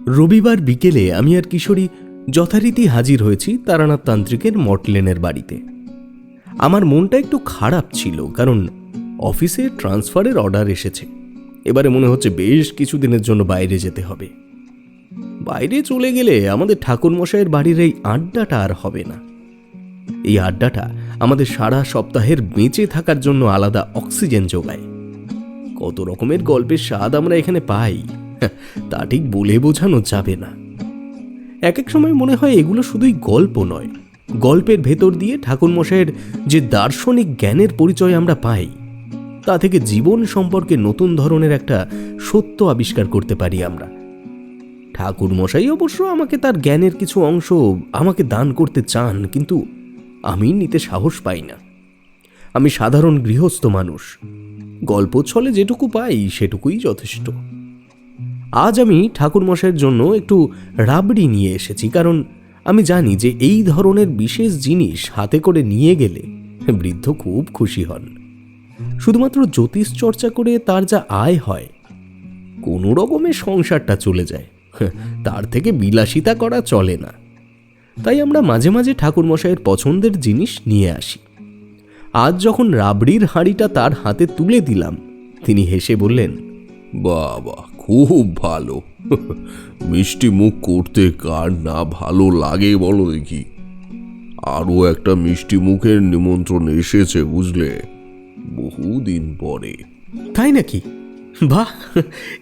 রবিবার বিকেলে আমি আর কিশোরী যথারীতি হাজির হয়েছি তারানাথ তান্ত্রিকের মটলেনের বাড়িতে। আমার মনটা একটু খারাপ ছিল, কারণ অফিসে ট্রান্সফারের অর্ডার এসেছে। এবারে মনে হচ্ছে বেশ কিছুদিনের জন্য বাইরে যেতে হবে। বাইরে চলে গেলে আমাদের ঠাকুরমশাইয়ের বাড়ির এই আড্ডাটা আর হবে না। এই আড্ডাটা আমাদের সারা সপ্তাহের বেঁচে থাকার জন্য আলাদা অক্সিজেন যোগায়। কত রকমের গল্পের স্বাদ আমরা এখানে পাই, তা ঠিক বলে বোঝানো যাবে না। এক এক সময় মনে হয় এগুলো শুধুই গল্প নয়, গল্পের ভেতর দিয়ে ঠাকুরমশাইয়ের যে দার্শনিক জ্ঞানের পরিচয় আমরা পাই, তা থেকে জীবন সম্পর্কে নতুন ধরনের একটা সত্য আবিষ্কার করতে পারি আমরা। ঠাকুরমশাই অবশ্য আমাকে তার জ্ঞানের কিছু অংশ আমাকে দান করতে চান, কিন্তু আমি নিতে সাহস পাই না। আমি সাধারণ গৃহস্থ মানুষ, গল্প ছলে যেটুকু পাই সেটুকুই যথেষ্ট। আজ আমি ঠাকুরমশাইয়ের জন্য একটু রাবড়ি নিয়ে এসেছি, কারণ আমি জানি যে এই ধরনের বিশেষ জিনিস হাতে করে নিয়ে গেলে বৃদ্ধ খুব খুশি হন। শুধুমাত্র জ্যোতিষ চর্চা করে তার যা আয় হয়, কোনো রকমের সংসারটা চলে যায়, তার থেকে বিলাসিতা করা চলে না। তাই আমরা মাঝে মাঝে ঠাকুরমশাইয়ের পছন্দের জিনিস নিয়ে আসি। আজ যখন রাবড়ির হাঁড়িটা তার হাতে তুলে দিলাম, তিনি হেসে বললেন, বাবা, খুব ভালো। মিষ্টি মুখ করতে কার না ভালো লাগে বলো দেখি। আরও একটা মিষ্টি মুখের নিমন্ত্রণ এসেছে বুঝলে, বহুদিন পরে। তাই নাকি? বাহ,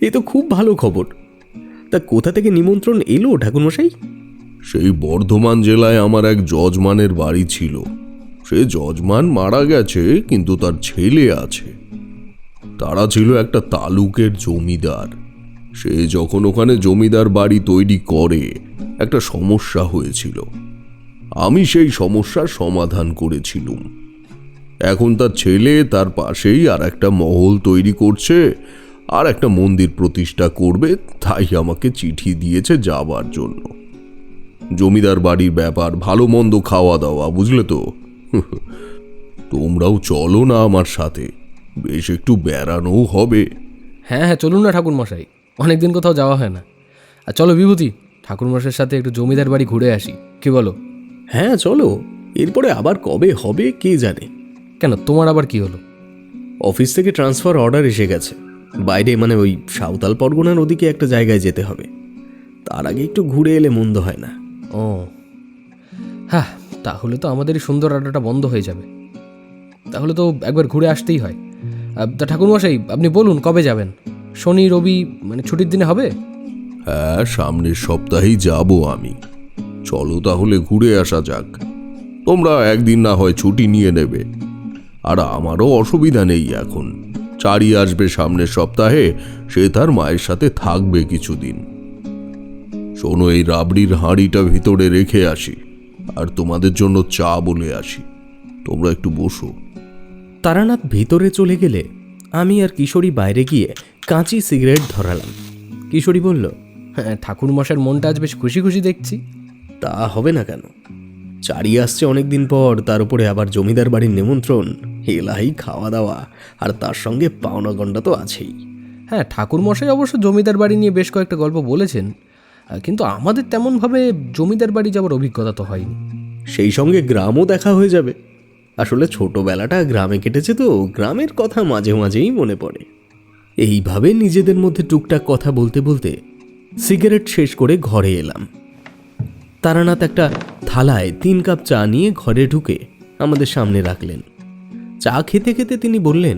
এ তো খুব ভালো খবর। তা কোথা থেকে নিমন্ত্রণ এলো ঠাকুরমশাই? সেই বর্ধমান জেলায় আমার এক যজমানের বাড়ি ছিল। সে যজমান মারা গেছে, কিন্তু তার ছেলে আছে। তারা ছিল একটা তালুকের জমিদার। সে যখন ওখানে জমিদার বাড়ি তৈরি করে, একটা সমস্যা হয়েছিল। আমি সেই সমস্যার সমাধান করেছিলাম। এখন তার ছেলে তার পাশেই আর একটা মহল তৈরি করছে, আর একটা মন্দির প্রতিষ্ঠা করবে। তাই আমাকে চিঠি দিয়েছে যাবার জন্য। জমিদার বাড়ির ব্যাপার, ভালো মন্দ খাওয়া দাওয়া, বুঝলে তো। তোমরাও চলো না আমার সাথে, বেশ একটু বেড়ানোও হবে। হ্যাঁ হ্যাঁ, চলুন না ঠাকুরমশাই, অনেকদিন কোথাও যাওয়া হয় না। আর চলো বিভূতি, ঠাকুরমশাইয়ের সাথে একটু জমিদার বাড়ি ঘুরে আসি, কি বলো? হ্যাঁ চলো, এরপরে আবার কবে হবে কে জানে। কেন, তোমার আবার কি হলো? অফিস থেকে ট্রান্সফার অর্ডার এসে গেছে। বাইরে, মানে ওই সাঁওতাল পরগনার ওদিকে একটা জায়গায় যেতে হবে। তার আগে একটু ঘুরে এলে মন্দ হয় না। ও হ্যাঁ, তাহলে তো আমাদের এই সুন্দর আড্ডাটা বন্ধ হয়ে যাবে। তাহলে তো একবার ঘুরে আসতেই হয়। তা ঠাকুরমশাই, আপনি বলুন কবে যাবেন? শনি রবি মানে ছুটির দিনে হবে? হ্যাঁ, সামনের সপ্তাহেই যাব আমি। চলো তাহলে ঘুরে আসা যাক। তোমরা একদিন না হয় ছুটি নিয়ে নেবে, আর আমারও অসুবিধা নেই এখন। চারি আসবে সামনের সপ্তাহে, সে তার মায়ের সাথে থাকবে কিছুদিন। শোনো, এই রাবড়ির হাঁড়িটা ভিতরে রেখে আসি, আর তোমাদের জন্য চা বলে আসি। তোমরা একটু বসো। তারানাথ ভিতরে চলে গেলে আমি আর কিশোরী বাইরে গিয়ে কাঁচি সিগারেট ধরালাম। কিশোরী বলল, হ্যাঁ, ঠাকুরমশাইয়ের মনটা আজ বেশ খুশি খুশি দেখছি। তা হবে না কেন? চারি আসছে অনেকদিন পর, তার উপরে আবার জমিদার বাড়ির নিমন্ত্রণ, এলাই খাওয়া দাওয়া, আর তার সঙ্গে পাওনা গন্ডা তো আছেই। হ্যাঁ, ঠাকুরমশাই অবশ্য জমিদার বাড়ি নিয়ে বেশ কয়েকটা গল্প বলেছেন, কিন্তু আমাদের তেমনভাবে জমিদার বাড়ি যাওয়ার অভিজ্ঞতা তো হয়নি। সেই সঙ্গে গ্রামও দেখা হয়ে যাবে। আসলে ছোটবেলাটা গ্রামে কেটেছে, তো গ্রামের কথা মাঝে মাঝেই মনে পড়ে। এইভাবে নিজেদের মধ্যে টুকটাক কথা বলতে বলতে সিগারেট শেষ করে ঘরে এলাম। তারানাথ একটা থালায় 3 কাপ চা নিয়ে ঘরে ঢুকে আমাদের সামনে রাখলেন। চা খেতে খেতে তিনি বললেন,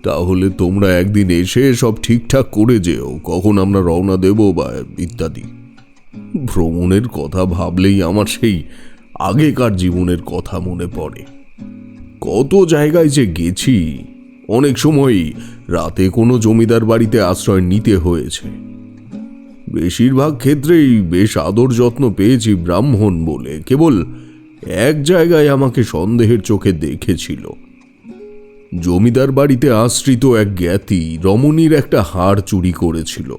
তাহলে তোমরা একদিন এসে সব ঠিকঠাক করে যেও, কখন আমরা রওনা দেব বা ইত্যাদি। ভ্রমণের কথা ভাবলেই আমার সেই আগেকার জীবনের কথা মনে পড়ে। কত জায়গায় যে গেছি। অনেক সময়ই রাতে কোনো জমিদার বাড়িতে আশ্রয় নিতে হয়েছে। বেশিরভাগ ক্ষেত্রেই বেশ আদর যত্ন পেয়েছি ব্রাহ্মণ বলে। কেবল এক জায়গায় আমাকে সন্দেহের চোখে দেখেছিল। জমিদার বাড়িতে আশ্রিত এক জ্ঞাতি রমণীর একটা হাড় চুরি করেছিল।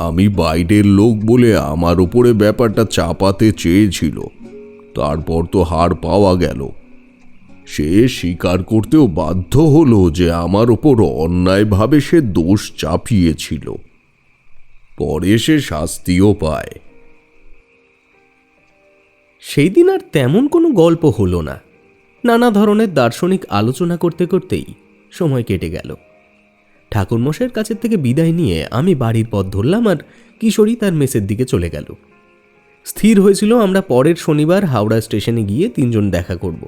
আমি বাইরের লোক বলে আমার উপরে ব্যাপারটা চাপাতে চেয়েছিল। তারপর তো হাড় পাওয়া গেল। সে স্বীকার করতেও বাধ্য হলো যে আমার ওপর অন্যায়ভাবে সে দোষ চাপিয়েছিল। পরে সে শাস্তিও পায়। সেই দিন আর তেমন কোনো গল্প হলো না। নানা ধরনের দার্শনিক আলোচনা করতে করতেই সময় কেটে গেল। ঠাকুরমশাইয়ের কাছের থেকে বিদায় নিয়ে আমি বাড়ির পথ ধরলাম, আর কিশোরী তার মেসের দিকে চলে গেল। স্থির হয়েছিল আমরা পরের শনিবার হাওড়া স্টেশনে গিয়ে তিনজন দেখা করব।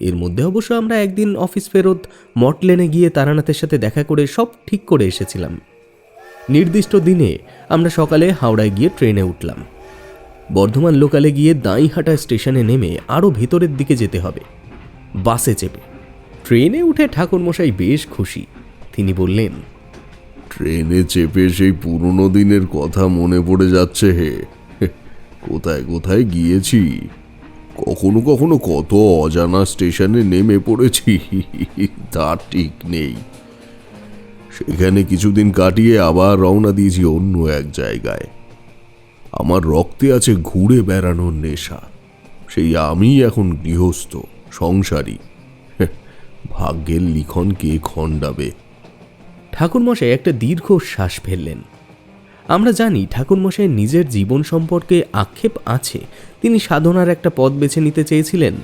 এর মধ্যে অবশ্য আমরা একদিন অফিস ফেরত মটলেনে গিয়ে তারানাথের সাথে দেখা করে সব ঠিক করে এসেছিলাম। নির্দিষ্ট দিনে আমরা সকালে হাওড়ায় গিয়ে ট্রেনে উঠলাম। বর্ধমান লোকালে গিয়ে দাঁইহাটা স্টেশনে নেমে আরও ভেতরের দিকে যেতে হবে বাসে চেপে। ট্রেনে উঠে ঠাকুরমশাই বেশ খুশি। তিনি বললেন, ট্রেনে চেপে সেই পুরনো দিনের কথা মনে পড়ে যাচ্ছে হে। কোথায় কোথায় গিয়েছি, কখনো কখনো কত অজানা স্টেশনে নেমে পড়েছি, তার ঠিক নেই। সেখানে কিছুদিন কাটিয়ে আবার রওনা দিয়েছি অন্য এক জায়গায়। আমার রক্তে আছে ঘুরে বেড়ানোর নেশা। সেই আমি এখন গৃহস্থ, সংসারী। ভাগ্যের লিখন কে খণ্ডাবে। ঠাকুরমশাই একটা দীর্ঘ শ্বাস ফেললেন। আমরা জানি ঠাকুরমশাইয়ের নিজের জীবন সম্পর্কে আক্ষেপ আছে। তিনি সাধনার একটা পথ বেছে নিতে চেয়েছিলেন।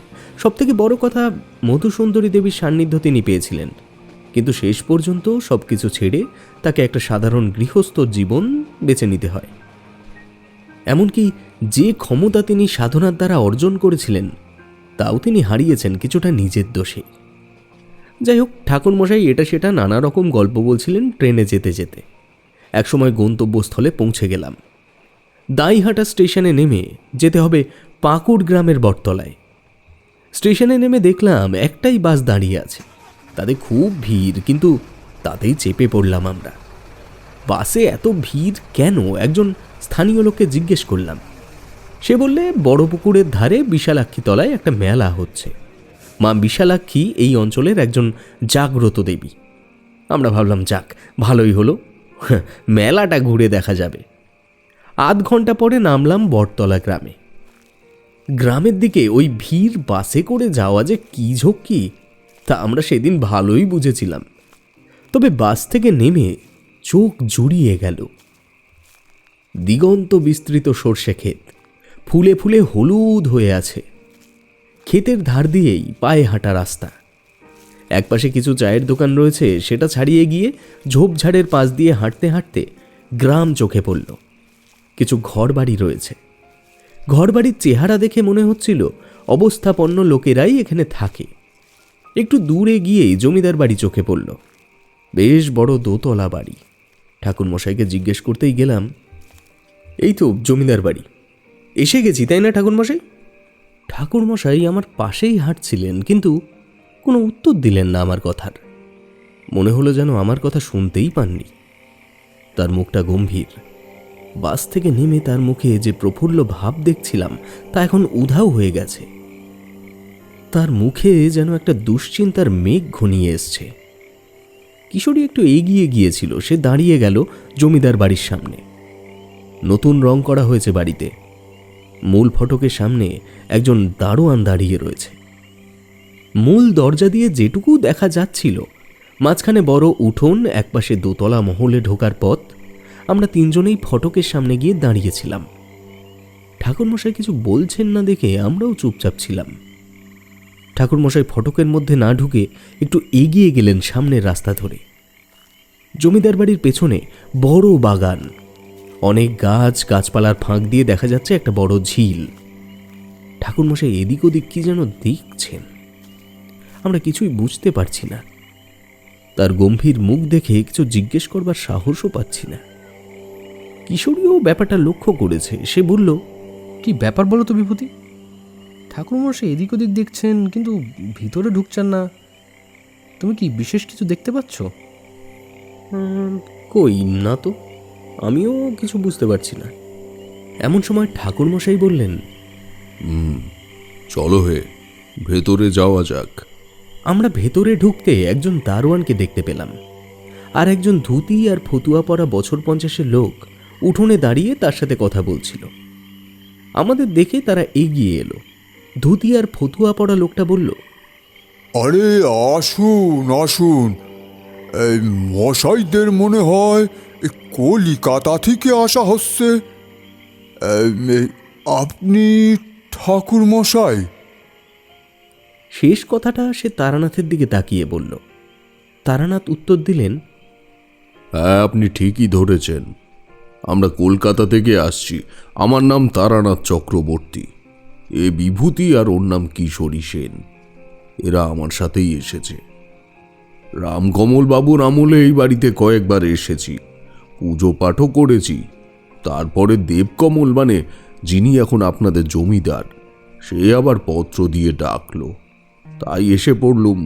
সবথেকে বড় কথা, মধুসুন্দরী দেবীর সান্নিধ্য তিনি পেয়েছিলেন। কিন্তু শেষ পর্যন্ত সব কিছু ছেড়ে তাকে একটা সাধারণ গৃহস্থ জীবন বেছে নিতে হয়। এমনকি যে ক্ষমতা তিনি সাধনার দ্বারা অর্জন করেছিলেন, তাও তিনি হারিয়েছেন কিছুটা নিজের দোষে। যাই হোক, ঠাকুরমশাই এটা সেটা নানা রকম গল্প বলছিলেন ট্রেনে যেতে যেতে। একসময় গন্তব্যস্থলে পৌঁছে গেলাম। দাঁইহাটা স্টেশনে নেমে যেতে হবে পাকুড় গ্রামের বটতলায়। স্টেশনে নেমে দেখলাম একটাই বাস দাঁড়িয়ে আছে। তাতে খুব ভিড়, কিন্তু তাতেই চেপে পড়লাম আমরা। বাসে এত ভিড় কেন, একজন স্থানীয় লোককে জিজ্ঞেস করলাম। সে বললে, বড় পুকুরের ধারে বিশালাক্ষী তলায় একটা মেলা হচ্ছে। মা বিশালাক্ষী এই অঞ্চলের একজন জাগ্রত দেবী। আমরা ভাবলাম, যাক, ভালোই হলো, মেলাটা ঘুরে দেখা যাবে। আধ ঘন্টা পরে নামলাম বটতলা গ্রামে। গ্রামের দিকে ওই ভিড় বাসে করে যাওয়া যে কি ঝক্কি, তা আমরা সেদিন ভালোই বুঝেছিলাম। তবে বাস থেকে নেমে চোখ জুড়িয়ে গেল। দিগন্ত বিস্তৃত সর্ষে ক্ষেত, ফুলে ফুলে হলুদ হয়ে আছে। ক্ষেতের ধার দিয়েই পায়ে হাঁটা রাস্তা। একপাশে কিছু চায়ের দোকান রয়েছে, সেটা ছাড়িয়ে গিয়ে ঝোপঝাড়ের পাশ দিয়ে হাঁটতে হাঁটতে গ্রাম চোখে পড়ল। কিছু ঘরবাড়ি রয়েছে। ঘরবাড়ির চেহারা দেখে মনে হচ্ছিল অবস্থাপন্ন লোকেরাই এখানে থাকে। একটু দূরে গিয়েই জমিদার বাড়ি চোখে পড়ল। বেশ বড় দোতলা বাড়ি। ঠাকুরমশাইকে জিজ্ঞেস করতেই গেলাম, এই তো জমিদার বাড়ি, এসে গেছি তাই না ঠাকুরমশাই? ঠাকুরমশাই আমার পাশেই হাঁটছিলেন, কিন্তু কোনো উত্তর দিলেন না আমার কথার। মনে হলো যেন আমার কথা শুনতেই পাননি। তার মুখটা গম্ভীর। বাস থেকে নেমে তার মুখে যে প্রফুল্ল ভাব দেখছিলাম, তা এখন উধাও হয়ে গেছে। তার মুখে যেন একটা দুশ্চিন্তার মেঘ ঘনিয়ে এসছে। কিশোরী একটু এগিয়ে গিয়েছিল। সে দাঁড়িয়ে গেল জমিদার বাড়ির সামনে। নতুন রং করা হয়েছে বাড়িতে। মূল ফটকের সামনে একজন দারোয়ান দাঁড়িয়ে রয়েছে। মূল দরজা দিয়ে যেটুকু দেখা যাচ্ছিল, মাঝখানে বড় উঠোন, একপাশে দোতলা মহলে ঢোকার পথ। আমরা তিনজনেই ফটকের সামনে গিয়ে দাঁড়িয়েছিলাম। ঠাকুরমশাই কিছু বলছেন না দেখে আমরাও চুপচাপ ছিলাম। ঠাকুরমশাই ফটকের মধ্যে না ঢুকে একটু এগিয়ে গেলেন সামনের রাস্তা ধরে। জমিদার বাড়ির পেছনে বড় বাগান, অনেক গাছ, গাছপালার ফাঁক দিয়ে দেখা যাচ্ছে একটা বড় ঝিল। ঠাকুরমশাই এদিক ওদিক কি যেন দেখছেন, আমরা কিছুই বুঝতে পারছি না। তার গম্ভীর মুখ দেখে কিছু জিজ্ঞেস করবার সাহসও পাচ্ছি না। কিশোরীও ব্যাপারটা লক্ষ্য করেছে। সে বলল, কি ব্যাপার বলো তো বিভূতি? ঠাকুরমশাই এদিক ওদিক দেখছেন, কিন্তু ভিতরে ঢুকছেন না। তুমি কি বিশেষ কিছু দেখতে পাচ্ছ? কই না তো, আমিও কিছু বুঝতে পারছি না। এমন সময় ঠাকুরমশাই বললেন, চলো হে, ভেতরে যাওয়া যাক। আমরা ভেতরে ঢুকতে একজন দারোয়ানকে দেখতে পেলাম, আর একজন ধুতি আর ফতুয়া পরা বছর 50-এর লোক উঠোনে দাঁড়িয়ে তার সাথে কথা বলছিল। আমাদের দেখে তারা এগিয়ে এলো। ধুতি আর ফতুয়া পরা লোকটা বলল, আরে আসুন আসুন, এই মশাইদের মনে হয় এই কলিকাতা থেকে আসা হচ্ছে। আপনি ঠাকুর মশাই? শেষ কথাটা সে তারানাথের দিকে তাকিয়ে বলল। তারানাথ উত্তর দিলেন, হ্যাঁ, আপনি ঠিকই ধরেছেন। আমরা কলকাতা থেকে আসছি। আমার নাম তারানাথ চক্রবর্তী। এ বিভূতি আর ওর নাম কিশোরী সেন। এরা আমার সাথেই এসেছে। রামকমল বাবুর আমলে এই বাড়িতে কয়েকবার এসেছি, পুজো পাঠও করেছি। তারপরে দেবকমল, মানে যিনি এখন আপনাদের জমিদার, সে আবার পত্র দিয়ে ডাকলো, তাই এসে পড়লুম।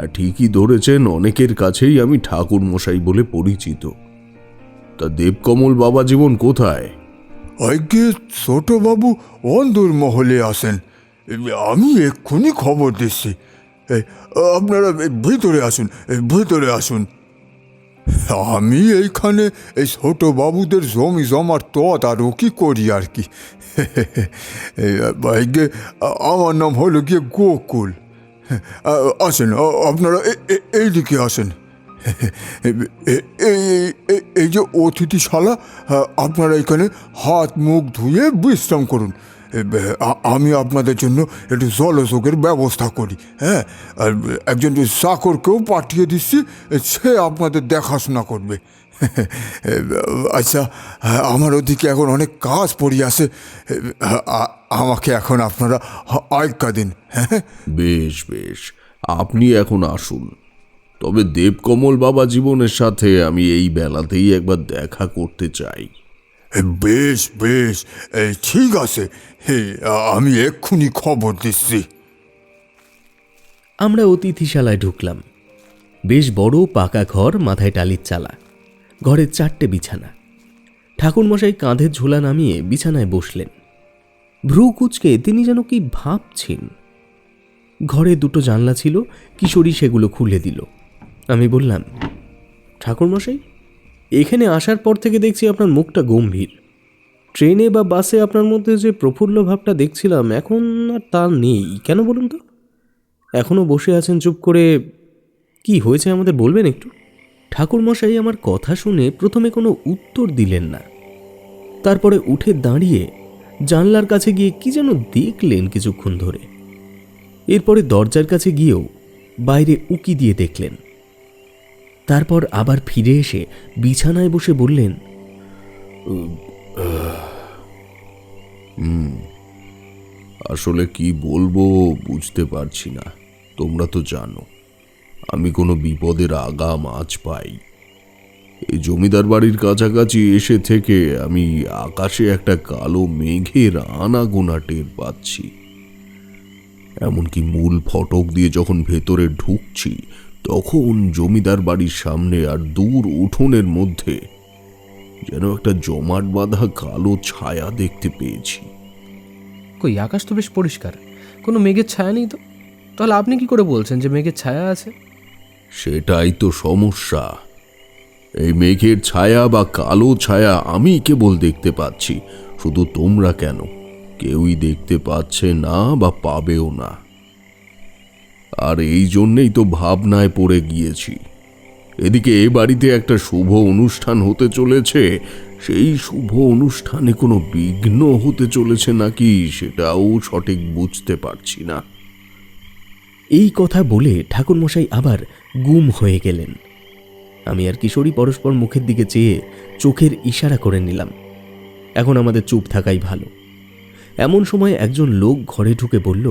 আর ঠিকই ধরেছেন, অনেকের কাছেই আমি ঠাকুর মশাই বলে পরিচিত। তা দেবকমল বাবা জীবন কোথায়? আগে ছোটবাবু অন্দর মহলে আসেন, আমি এক্ষুনি খবর দিচ্ছি। আপনারা ভিতরে আসুন, ভিতরে আসুন। আমি এইখানে এই ছোট বাবুদের জমি জমার তদারকি করি আর কি। আগে আমার নাম হলো গিয়ে গোকুল। আসেন, আপনারা এইদিকে আসেন। এই যে অতিথিশালা, আপনারা এখানে হাত মুখ ধুয়ে বিশ্রাম করুন। আমি আপনাদের জন্য একটু জলযোগের ব্যবস্থা করি। হ্যাঁ, আর একজন চাকরকেও পাঠিয়ে দিচ্ছি, সে আপনাদের দেখাশোনা করবে। আচ্ছা, আমার ওদিকে এখন অনেক কাজ পড়ে আছে, আমাকে এখন আপনারা আজ্ঞা দিন। হ্যাঁ, বেশ বেশ, আপনি এখন আসুন। তবে দেবকমল বাবা জীবনের সাথে আমি এই বেলাতেই একবার দেখা করতে চাই। বেশ বেশ, ঠিক আছে, আমি এক্ষুনি খবর দিচ্ছি। আমরা অতিথিশালায় ঢুকলাম। বেশ বড় পাকা ঘর, মাথায় টালির চালা, ঘরের 4টে বিছানা। ঠাকুরমশাই কাঁধের ঝোলা নামিয়ে বিছানায় বসলেন। ভ্রু কুচকে তিনি যেন কি ভাবছেন। ঘরে 2টো জানলা ছিল, কিশোরী সেগুলো খুলে দিল। আমি বললাম, ঠাকুরমশাই, এখানে আসার পর থেকে দেখছি আপনার মুখটা গম্ভীর। ট্রেনে বা বাসে আপনার মধ্যে যে প্রফুল্ল ভাবটা দেখছিলাম, এখন আর তা নেই কেন বলুন তো? এখনও বসে আছেন চুপ করে। কি হয়েছে আমাদের বলবেন একটু? ঠাকুরমশাই আমার কথা শুনে প্রথমে কোনো উত্তর দিলেন না। তারপরে উঠে দাঁড়িয়ে জানলার কাছে গিয়ে কি যেন দেখলেন কিছুক্ষণ ধরে। এরপরে দরজার কাছে গিয়েও বাইরে উকি দিয়ে দেখলেন। তারপর আবার ফিরে এসে বিছানায় বসে বললেন, আসলে কি বলবো বুঝতে পারছি না। তোমরা তো জানো আমি কোনো বিপদের আগাম আঁচ পাই। এই জমিদার বাড়ির কাছাকাছি এসে থেকে আমি আকাশে একটা কালো মেঘের আনাগোনা টের পাচ্ছি। এমনকি মূল ফটক দিয়ে যখন ভেতরে ঢুকছি, তখন জমিদার বাড়ির সামনে আর দূর উঠোনের মধ্যে যেন একটা জমাট বাঁধা কালো ছায়া দেখতে পেয়েছি। কই, আকাশ তো বেশ পরিষ্কার, কোনো মেঘের ছায়া নেই তো। তাহলে আপনি কি করে বলছেন যে মেঘের ছায়া আছে? সেটাই তো সমস্যা। এই মেঘের ছায়া বা কালো ছায়া আমি কেবল দেখতে পাচ্ছি, শুধু তোমরা কেন কেউই দেখতে পাচ্ছে না বা পাবেও না। আর এই জন্যেই তো ভাবনায় পড়ে গিয়েছি। এদিকে এ বাড়িতে একটা শুভ অনুষ্ঠান হতে চলেছে, সেই শুভ অনুষ্ঠানে কোনো বিঘ্ন হতে চলেছে নাকি সেটাও সঠিক বুঝতে পারছি না। এই কথা বলে ঠাকুরমশাই আবার গুম হয়ে গেলেন। আমি আর কিশোরী পরস্পর মুখের দিকে চেয়ে চোখের ইশারা করে নিলাম, এখন আমাদের চুপ থাকাই ভালো। এমন সময় একজন লোক ঘরে ঢুকে বলল,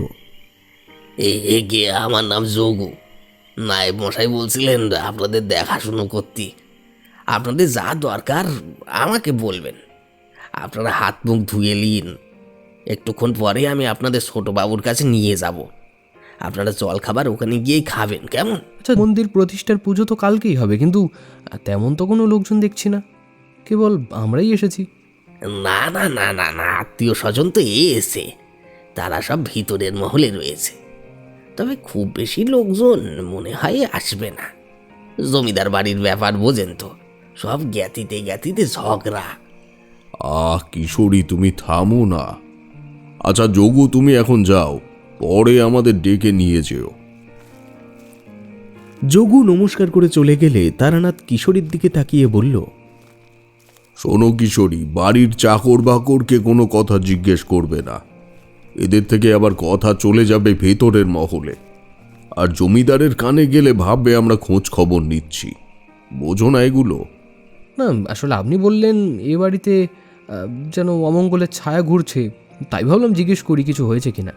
এগে আমার নাম যোগু। নায়েব মশাই বলছিলেন আপনাদের দেখাশুনো করতে। আপনাদের যা দরকার আমাকে বলবেন। আপনারা হাত মুখ ধুয়ে নিন, একটুক্ষণ পরে আমি আপনাদের ছোট বাবুর কাছে নিয়ে যাব। আপনারা জল খাবার ওখানে গিয়েই খাবেন, কেমন? আচ্ছা, মন্দির প্রতিষ্ঠার পুজো তো কালকেই হবে, কিন্তু তেমন তো কোনো লোকজন দেখছি না, কেবল আমরাই এসেছি। না না না না না, আত্মীয় স্বজন তো এসে, তারা সব ভিতরের মহলে রয়েছে। তবে খুব বেশি লোকজন মনে হয় আসবে না। জমিদার বাড়ির ব্যাপার বোঝেন তো, সব জ্ঞাতিতে জ্ঞাতিতে ঝগড়া। কিশোরী, তুমি থামো না। আচ্ছা যোগু, তুমি এখন যাও, পরে আমাদের ডেকে নিয়ে যেও। যোগু নমস্কার করে চলে গেলে তারানাথ কিশোরীর দিকে তাকিয়ে বলল, শোনো কিশোরী, বাড়ির চাকর বাকরকে কোনো কথা জিজ্ঞেস করবে না। এদের থেকে আবার কথা চলে যাবে ভেতরের মহলে, আর জমিদারের কানে গেলে ভাববে আমরা খোঁজ খবর নিচ্ছি। বোঝো না এগুলো? না আসলে আপনি বললেন এ বাড়িতে যেন অমঙ্গলের ছায়া ঘুরছে, তাই ভাবলাম জিজ্ঞেস করি কিছু হয়েছে কিনা।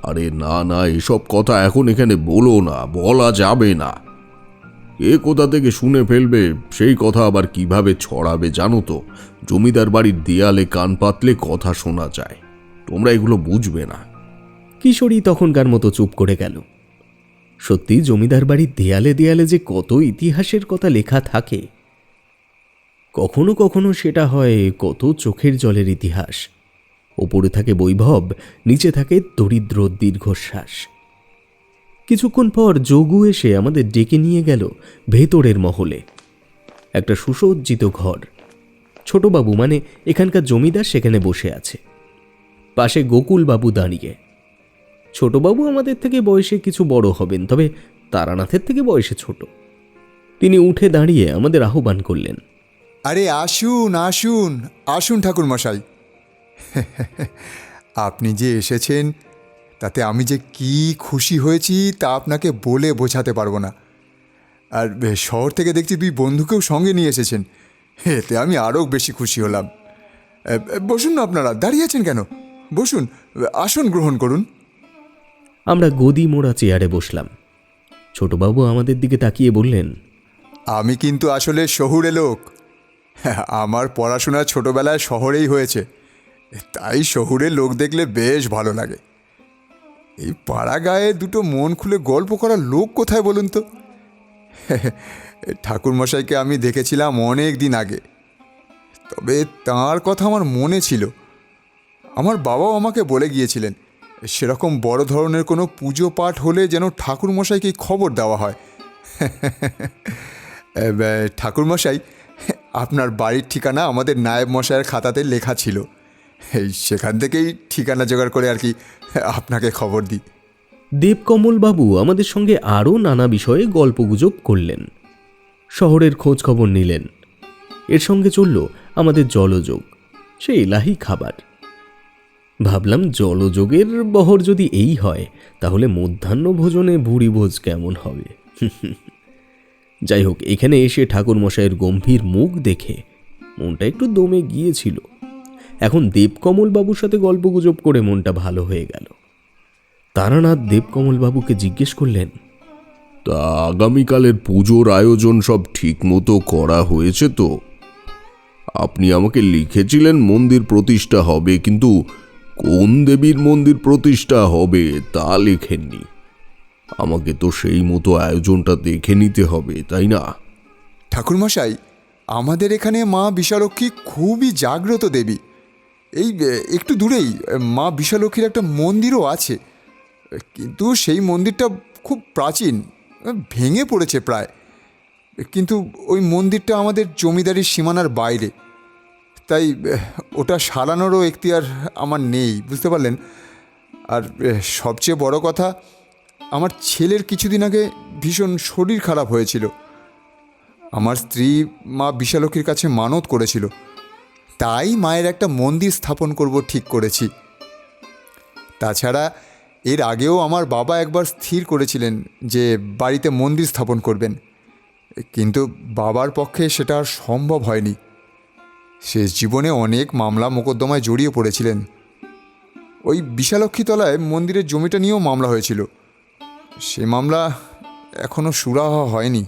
আরে না না, এসব কথা এখন এখানে বলো না, বলা যাবে না। এ কোথা থেকে শুনে ফেলবে, সেই কথা আবার কিভাবে ছড়াবে জানো তো? জমিদার বাড়ির দেয়ালে কান পাতলে কথা শোনা যায়। তোমরা এগুলো বুঝবে না। কিশোরী তখনকার মতো চুপ করে গেল। সত্যি জমিদার বাড়ির দেয়ালে দেয়ালে যে কত ইতিহাসের কথা লেখা থাকে। কখনো কখনো সেটা হয় কত চোখের জলের ইতিহাস। ওপরে থাকে বৈভব, নিচে থাকে দরিদ্র দীর্ঘশ্বাস। কিছুক্ষণ পর যোগু এসে আমাদের ডেকে নিয়ে গেল ভেতরের মহলে। একটা সুসজ্জিত ঘর। ছোটবাবু মানে এখানকার জমিদার সেখানে বসে আছে, পাশে গোকুলবাবু দাঁড়িয়ে। ছোটবাবু আমাদের থেকে বয়সে কিছু বড় হবেন, তবে তারানাথের থেকে বয়সে ছোট। তিনি উঠে দাঁড়িয়ে আমাদের আহ্বান করলেন। আরে আসুন আসুন আসুন ঠাকুরমশাই। আপনি যে এসেছেন তাতে আমি যে কি খুশি হয়েছি তা আপনাকে বলে বোঝাতে পারবো না। আর শহর থেকে দেখছি দুই বন্ধুকেও সঙ্গে নিয়ে এসেছেন, এতে আমি আরও বেশি খুশি হলাম। বসুন না, আপনারা দাঁড়িয়ে আছেন কেন? বসুন, আসন গ্রহণ করুন। আমরা গদি মোড়া চেয়ারে বসলাম। ছোটবাবু আমাদের দিকে তাকিয়ে বললেন, আমি কিন্তু আসলে শহুরে লোক। আমার পড়াশোনা ছোটবেলায় শহরেই হয়েছে, তাই শহুরে লোক দেখলে বেশ ভালো লাগে। এই পাড়া গায়ে দুটো মন খুলে গল্প করার লোক কোথায় বলুন তো? ঠাকুরমশাইকে আমি দেখেছিলাম অনেক দিন আগে, তবে তাঁর কথা আমার মনে ছিল। আমার বাবাও আমাকে বলে গিয়েছিলেন সেরকম বড় ধরনের কোনো পুজো পাঠ হলে যেন ঠাকুরমশাইকে খবর দেওয়া হয়। ঠাকুরমশাই, আপনার বাড়ির ঠিকানা আমাদের নায়েব মশাইয়ের খাতাতে লেখা ছিল, সেখান থেকেই ঠিকানা জোগাড় করে আর কি আপনাকে খবর দিই। দেবকমলবাবু আমাদের সঙ্গে আরও নানা বিষয়ে গল্পগুজব করলেন, শহরের খোঁজ খবর নিলেন। এর সঙ্গে চলল আমাদের জলযোগ, সে এলাহি খাবার। ভাবলাম জলযোগের বহর যদি এই হয় তাহলে মধ্যাহ্ন ভোজনে ভুরিভোজ কেমন হবে। যাই হোক, এখানে এসে ঠাকুরমশাইয়ের গম্ভীর মুখ দেখে মনটা একটু দমে গিয়েছিল। এখন দেবকমলবাবুর সাথে গল্পগুজব করে মনটা ভালো হয়ে গেল। তারানাথ দেবকমলবাবুকে জিজ্ঞেস করলেন, তা আগামীকালের পুজোর আয়োজন সব ঠিক মতো করা হয়েছে তো? আপনি আমাকে লিখেছিলেন মন্দির প্রতিষ্ঠা হবে, কিন্তু কোন দেবীর মন্দির প্রতিষ্ঠা হবে তা লেখেননি। আমাকে তো সেই মতো আয়োজনটা দেখে নিতে হবে, তাই না? ঠাকুরমশাই, আমাদের এখানে মা বিশালক্ষী খুবই জাগ্রত দেবী। এই একটু দূরেই মা বিশালক্ষীর একটা মন্দিরও আছে, কিন্তু সেই মন্দিরটা খুব প্রাচীন, ভেঙে পড়েছে প্রায়। কিন্তু ওই মন্দিরটা আমাদের জমিদারির সীমানার বাইরে, তাই ওটা সারানোরও এখতিয়ার আমার নেই, বুঝতে পারলেন? আর সবচেয়ে বড় কথা, আমার ছেলের কিছুদিন আগে ভীষণ শরীর খারাপ হয়েছিল। আমার স্ত্রী মা বিশালক্ষীর কাছে মানত করেছিল, তাই মায়ের একটা মন্দির স্থাপন করব ঠিক করেছি। তাছাড়া এর আগেও আমার বাবা একবার স্থির করেছিলেন যে বাড়িতে মন্দির স্থাপন করবেন, কিন্তু বাবার পক্ষে সেটা আর সম্ভব হয়নি। শেষ জীবনে অনেক মামলা মোকদ্দমায় জড়িয়ে পড়েছিলেন। ওই বিশালক্ষীতলায় মন্দিরের জমিটা নিয়েও মামলা হয়েছিল, সে মামলা এখনও সুরাহা হয়নি।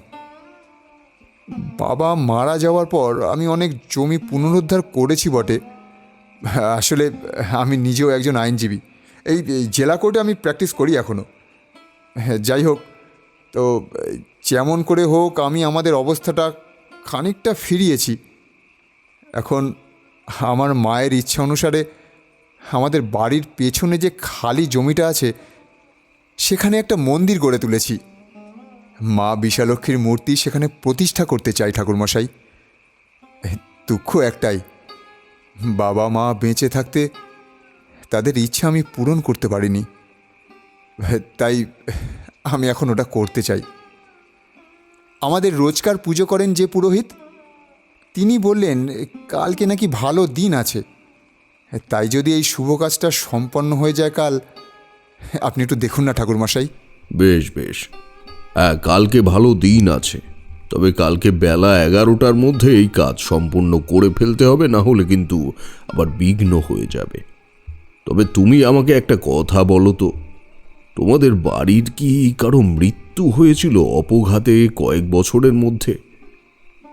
বাবা মারা যাওয়ার পর আমি অনেক জমি পুনরুদ্ধার করেছি বটে। আসলে আমি নিজেও একজন আইনজীবী, এই জেলা কোর্টে আমি প্র্যাকটিস করি এখনও। যাই হোক, তো যেমন করে হোক আমি আমাদের অবস্থাটা খানিকটা ফিরিয়েছি। এখন আমার মায়ের ইচ্ছা অনুসারে আমাদের বাড়ির পেছনে যে খালি জমিটা আছে সেখানে একটা মন্দির গড়ে তুলেছি। মা বিশালক্ষীর মূর্তি সেখানে প্রতিষ্ঠা করতে চাই ঠাকুরমশাই। দুঃখ একটাই, বাবা মা বেঁচে থাকতে তাদের ইচ্ছা আমি পূরণ করতে পারিনি, তাই আমি এখন ওটা করতে চাই। আমাদের রোজকার পুজো করেন যে পুরোহিত, তিনি বললেন কালকে নাকি ভালো দিন আছে। তাই যদি এই শুভ কাজটা সম্পন্ন হয়ে যায় কাল, আপনি একটু দেখুন না ঠাকুরমশাই। বেশ বেশ, হ্যাঁ কালকে ভালো দিন আছে, তবে কালকে বেলা 11টার মধ্যে এই কাজ সম্পূর্ণ করে ফেলতে হবে, না হলে কিন্তু আবার বিঘ্ন হয়ে যাবে। তবে তুমি আমাকে একটা কথা বলো তো, তোমাদের বাড়ির কি কারো মৃত্যু হয়েছিল অপঘাতে কয়েক বছরের মধ্যে?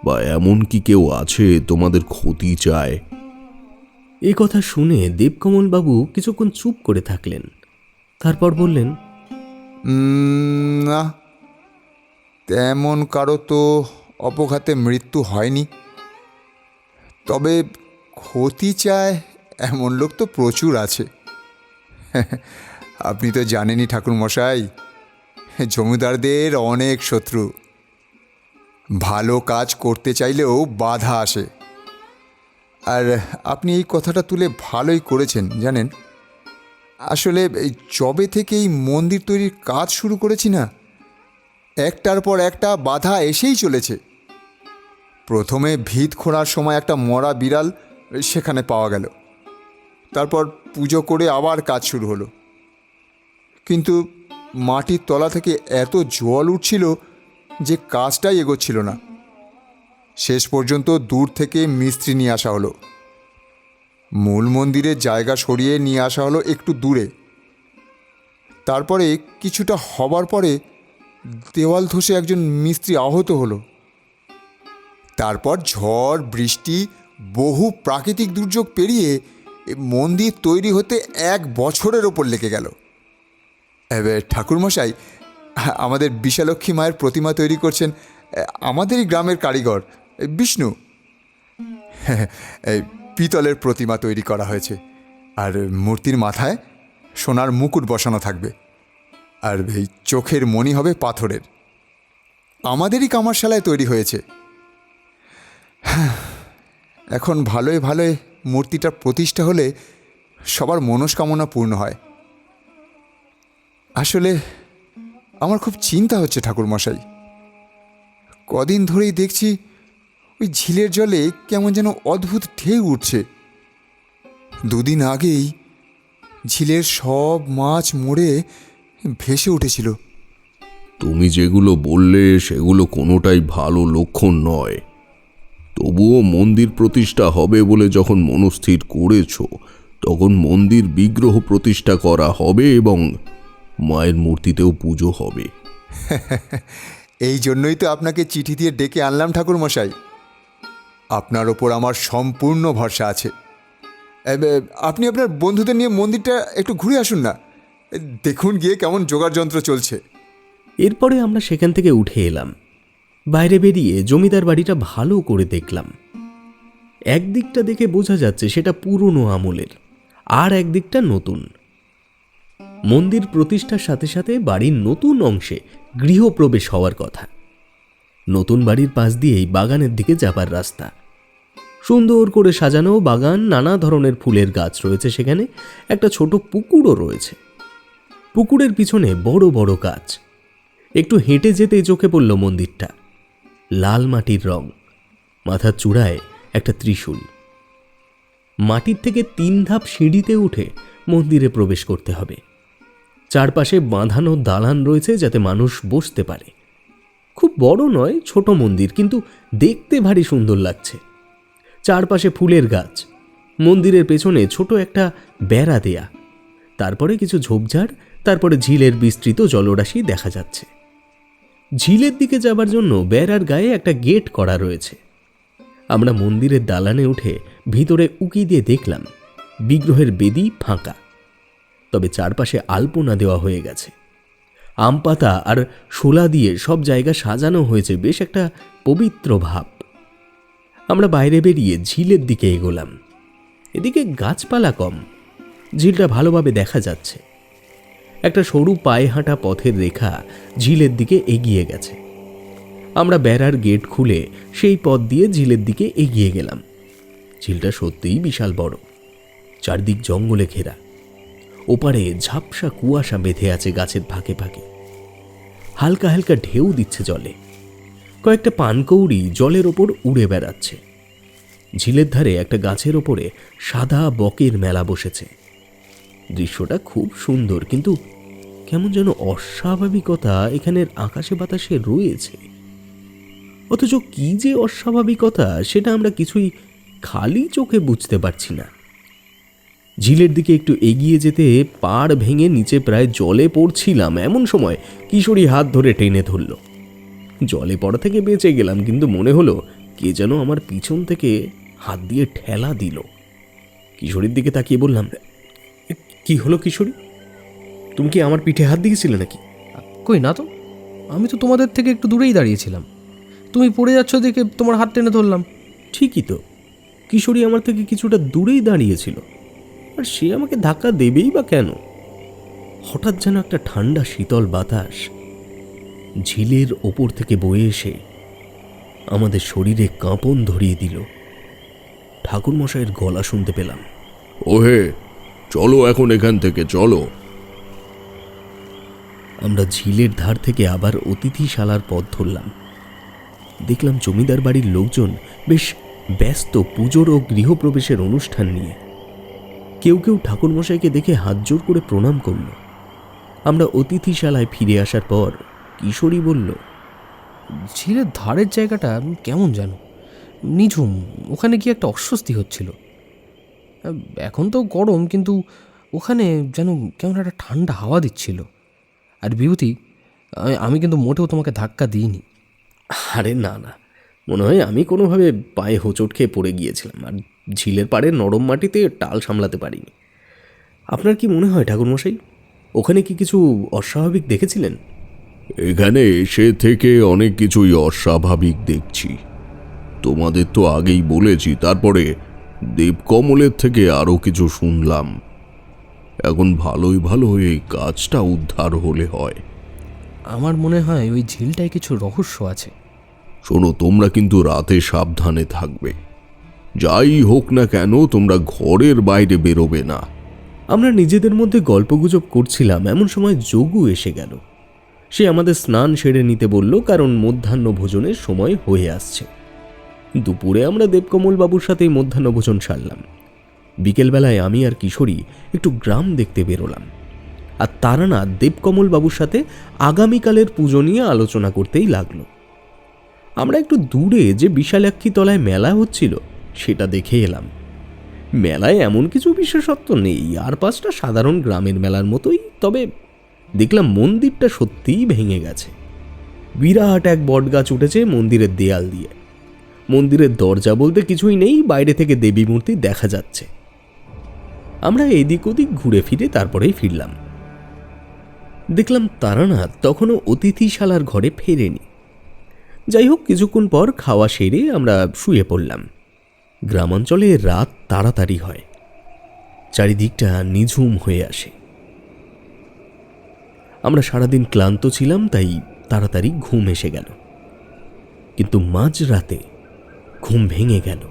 বা এমন কি কেউ আছে তোমাদের ক্ষতি চায়? এ কথা শুনে দেবকমলবাবু কিছুক্ষণ চুপ করে থাকলেন। তারপর বললেন, না, তেমন কারো তো অপঘাতে মৃত্যু হয়নি। তবে ক্ষতি চায় এমন লোক তো প্রচুর আছে। আপনি তো জানেনই ঠাকুরমশাই, জমিদারদের অনেক শত্রু। ভালো কাজ করতে চাইলেও বাধা আসে। আর আপনি এই কথাটা তুলে ভালোই করেছেন জানেন। আসলে এই যবে থেকে এই মন্দির তৈরির কাজ শুরু করেছি না, একটার পর একটা বাধা এসেই চলেছে। প্রথমে ভিত খোঁড়ার সময় একটা মরা বিড়াল সেখানে পাওয়া গেল। তারপর পুজো করে আবার কাজ শুরু হলো, কিন্তু মাটির তলা থেকে এত জল উঠছিল যে কাজটাই এগোচ্ছিল না। শেষ পর্যন্ত দূর থেকে মিস্ত্রি নিয়ে আসা হলো। মূল মন্দিরের জায়গা সরিয়ে নিয়ে আসা হলো একটু দূরে। তারপরে কিছুটা হবার পরে দেওয়াল ধসে একজন মিস্ত্রি আহত হলো। তারপর ঝড় বৃষ্টি বহু প্রাকৃতিক দুর্যোগ পেরিয়ে মন্দির তৈরি হতে 1 বছরের ওপর লেগে গেল। এবার ঠাকুরমশাই আমাদের বিশালক্ষী মায়ের প্রতিমা তৈরি করছেন আমাদেরই গ্রামের কারিগর বিষ্ণু। এই পিতলের প্রতিমা তৈরি করা হয়েছে, আর মূর্তির মাথায় সোনার মুকুট বসানো থাকবে, আর এই চোখের মণি হবে পাথরের। আমাদেরই কামারশালায় তৈরি হয়েছে। এখন ভালোই ভালোই মূর্তিটার প্রতিষ্ঠা হলে সবার মনস্কামনা পূর্ণ হয়। আসলে আমার খুব চিন্তা হচ্ছে ঠাকুরমশাই। কদিন ধরেই দেখছি ওই ঝিলের জলে কেমন যেন অদ্ভুত ঢেউ উঠছে। 2 দিন আগেই ঝিলের সব মাছ মরে ভেসে উঠেছিল। তুমি যেগুলো বললে সেগুলো কোনোটাই ভালো লক্ষণ নয়। তবুও মন্দির প্রতিষ্ঠা হবে বলে যখন মনস্থির করেছ, তখন মন্দির বিগ্রহ প্রতিষ্ঠা করা হবে এবং মায়ের মূর্তিতেও পুজো হবে। এই জন্যই তো আপনাকে চিঠি দিয়ে ডেকে আনলাম ঠাকুরমশাই। আপনার ওপর আমার সম্পূর্ণ ভরসা আছে। আপনি আপনার বন্ধুদের নিয়ে মন্দিরটা একটু ঘুরে আসুন না, দেখুন গিয়ে কেমন জোগাড় যন্ত্র চলছে। এরপরে আমরা সেখান থেকে উঠে এলাম। বাইরে বেরিয়ে জমিদার বাড়িটা ভালো করে দেখলাম। একদিকটা দেখে বোঝা যাচ্ছে সেটা পুরনো আমলের, আর একদিকটা নতুন। মন্দির প্রতিষ্ঠার সাথে সাথে বাড়ির নতুন অংশে গৃহপ্রবেশ হওয়ার কথা। নতুন বাড়ির পাশ দিয়েই বাগানের দিকে যাবার রাস্তা। সুন্দর করে সাজানো বাগান, নানা ধরনের ফুলের গাছ রয়েছে সেখানে। একটা ছোট পুকুরও রয়েছে। পুকুরের পিছনে বড় বড় গাছ। একটু হেঁটে যেতেই চোখে পড়ল মন্দিরটা। লাল মাটির রং, মাথার চূড়ায় একটা ত্রিশূল। মাটির থেকে 3 ধাপ সিঁড়িতে উঠে মন্দিরে প্রবেশ করতে হবে। চারপাশে বাঁধানো দালান রয়েছে যাতে মানুষ বসতে পারে। খুব বড় নয়, ছোট মন্দির, কিন্তু দেখতে ভারী সুন্দর লাগছে। চারপাশে ফুলের গাছ, মন্দিরের পেছনে ছোট একটা বেড়া দেয়া, তারপরে কিছু ঝোপঝাড়, তারপরে ঝিলের বিস্তৃত জলরাশি দেখা যাচ্ছে। ঝিলের দিকে যাবার জন্য বেড়ার গায়ে একটা গেট করা রয়েছে। আমরা মন্দিরের দালানে উঠে ভিতরে উকি দিয়ে দেখলাম বিগ্রহের বেদি ফাঁকা, তবে চারপাশে আলপনা দেওয়া হয়ে গেছে। আম পাতা আর শোলা দিয়ে সব জায়গা সাজানো হয়েছে, বেশ একটা পবিত্র ভাব। আমরা বাইরে বেরিয়ে ঝিলের দিকে এগোলাম। এদিকে গাছপালা কম, ঝিলটা ভালোভাবে দেখা যাচ্ছে। একটা সরু পায়ে হাঁটা পথের রেখা ঝিলের দিকে এগিয়ে গেছে। আমরা বেড়ার গেট খুলে সেই পথ দিয়ে ঝিলের দিকে এগিয়ে গেলাম। ঝিলটা সত্যিই বিশাল বড়, চারদিক জঙ্গলে ঘেরা। ওপারে ঝাপসা কুয়াশা বেঁধে আছে গাছের ফাঁকে ফাঁকে। হালকা হালকা ঢেউ দিচ্ছে জলে। কয়েকটা পানকৌড়ি জলের ওপর উড়ে বেড়াচ্ছে। ঝিলের ধারে একটা গাছের ওপরে সাদা বকের মেলা বসেছে। দৃশ্যটা খুব সুন্দর, কিন্তু কেমন যেন অস্বাভাবিকতা এখানের আকাশে বাতাসে রয়েছে। অথচ কি যে অস্বাভাবিকতা সেটা আমরা কিছুই খালি চোখে বুঝতে পারছি না। ঝিলের দিকে একটু এগিয়ে যেতে পাড় ভেঙে নিচে প্রায় জলে পড়ছিলাম, এমন সময় কিশোরী হাত ধরে টেনে ধরল। জলে পড়া থেকে বেঁচে গেলাম, কিন্তু মনে হলো কে যেন আমার পিছন থেকে হাত দিয়ে ঠেলা দিল। কিশোরীর দিকে তাকিয়ে বললাম, কি হলো কিশোরী? তুমি কি আমার পিঠে হাত দিয়েছিলে নাকি? কই না তো, আমি তো তোমাদের থেকে একটু দূরেই দাঁড়িয়েছিলাম। তুমি পড়ে যাচ্ছ দেখে তোমার হাত টেনে ধরলাম। ঠিকই তো, কিশোরী আমার থেকে কিছুটা দূরেই দাঁড়িয়েছিল, আর সে আমাকে ধাক্কা দেবেই বা কেন? হঠাৎ যেন একটা ঠান্ডা শীতল বাতাস ঝিলের ওপর থেকে বয়ে এসে আমাদের শরীরে কাঁপন ধরিয়ে দিল। ঠাকুরমশাইয়ের গলা শুনতে পেলাম, ওহে, চলো এখন এখান থেকে, চলো। আমরা ঝিলের ধার থেকে আবার অতিথিশালার পথ ধরলাম। দেখলাম জমিদার বাড়ির লোকজন বেশ ব্যস্ত পুজোর ও গৃহপ্রবেশের অনুষ্ঠান নিয়ে। কেউ কেউ ঠাকুরমশাইকে দেখে হাত জোর করে প্রণাম করল। আমরা অতিথিশালায় ফিরে আসার পর কিশোরী বলল, ঝিলের ধারের জায়গাটা কেমন যেন নিঝুম, ওখানে গিয়ে একটা অস্বস্তি হচ্ছিল। এখন তো গরম, কিন্তু ওখানে যেন কেমন একটা ঠান্ডা হাওয়া দিচ্ছিল। আর বিভূতি, আমি কিন্তু মোটেও তোমাকে ধাক্কা দিইনি। আরে না না, মনে হয় আমি কোনোভাবে পায়ে হোঁচট খেয়ে পড়ে গিয়েছিলাম, আর ঝিলের পাড়ে নরম মাটিতে টাল সামলাতে পারিনি। আপনার কি মনে হয় ঠাকুরমশাই, ওখানে কি কিছু অস্বাভাবিক দেখেছিলেন? এখানে এসে থেকে অনেক কিছুই অস্বাভাবিক দেখছি। তোমাদের তো আগেই বলেছি, তারপরে দেবকমলের থেকে আরও কিছু শুনলাম। এখন ভালোই ভালো এই কাজটা উদ্ধার হলে হয়। আমার মনে হয় ওই ঝিলটায় কিছু রহস্য আছে। শোনো, তোমরা কিন্তু রাতে সাবধানে থাকবে। যাই হোক না কেন, তোমরা ঘরের বাইরে বেরোবে না। আমরা নিজেদের মধ্যে গল্পগুজব করছিলাম, এমন সময় যোগু এসে গেল। সে আমাদের স্নান সেরে নিতে বলল, কারণ মধ্যাহ্ন ভোজনের সময় হয়ে আসছে। দুপুরে আমরা দেবকমল বাবুর সাথেই মধ্যাহ্ন ভোজন সারলাম। বিকেলবেলায় আমি আর কিশোরী একটু গ্রাম দেখতে বেরোলাম, আর তারানাথ দেবকমল বাবুর সাথে আগামীকালের পুজো নিয়ে আলোচনা করতেই লাগলো। আমরা একটু দূরে যে বিশালাক্ষী তলায় মেলা হচ্ছিল সেটা দেখে এলাম। মেলায় এমন কিছু বিশেষত্ব নেই, আর পাঁচটা সাধারণ গ্রামের মেলার মতোই, তবে দেখলাম মন্দিরটা সত্যিই ভেঙে গেছে। বিরাট এক বটগাছ উঠেছে মন্দিরের দেয়াল দিয়ে। মন্দিরের দরজা বলতে কিছুই নেই, বাইরে থেকে দেবী মূর্তি দেখা যাচ্ছে। আমরা এদিক ওদিক ঘুরে ফিরে তারপরেই ফিরলাম। দেখলাম তারানাথ তখনও অতিথিশালার ঘরে ফেরেনি। যাই হোক, কিছুক্ষণ পর খাওয়া সেরে আমরা শুয়ে পড়লাম। গ্রামাঞ্চলে রাত তাড়াতাড়ি হয়, চারিদিকটা নিঝুম হয়ে আসে। আমরা সারাদিন ক্লান্ত ছিলাম, তাই তাড়াতাড়ি ঘুম এসে গেল। কিন্তু মাঝরাতে ঘুম ভেঙে গেল।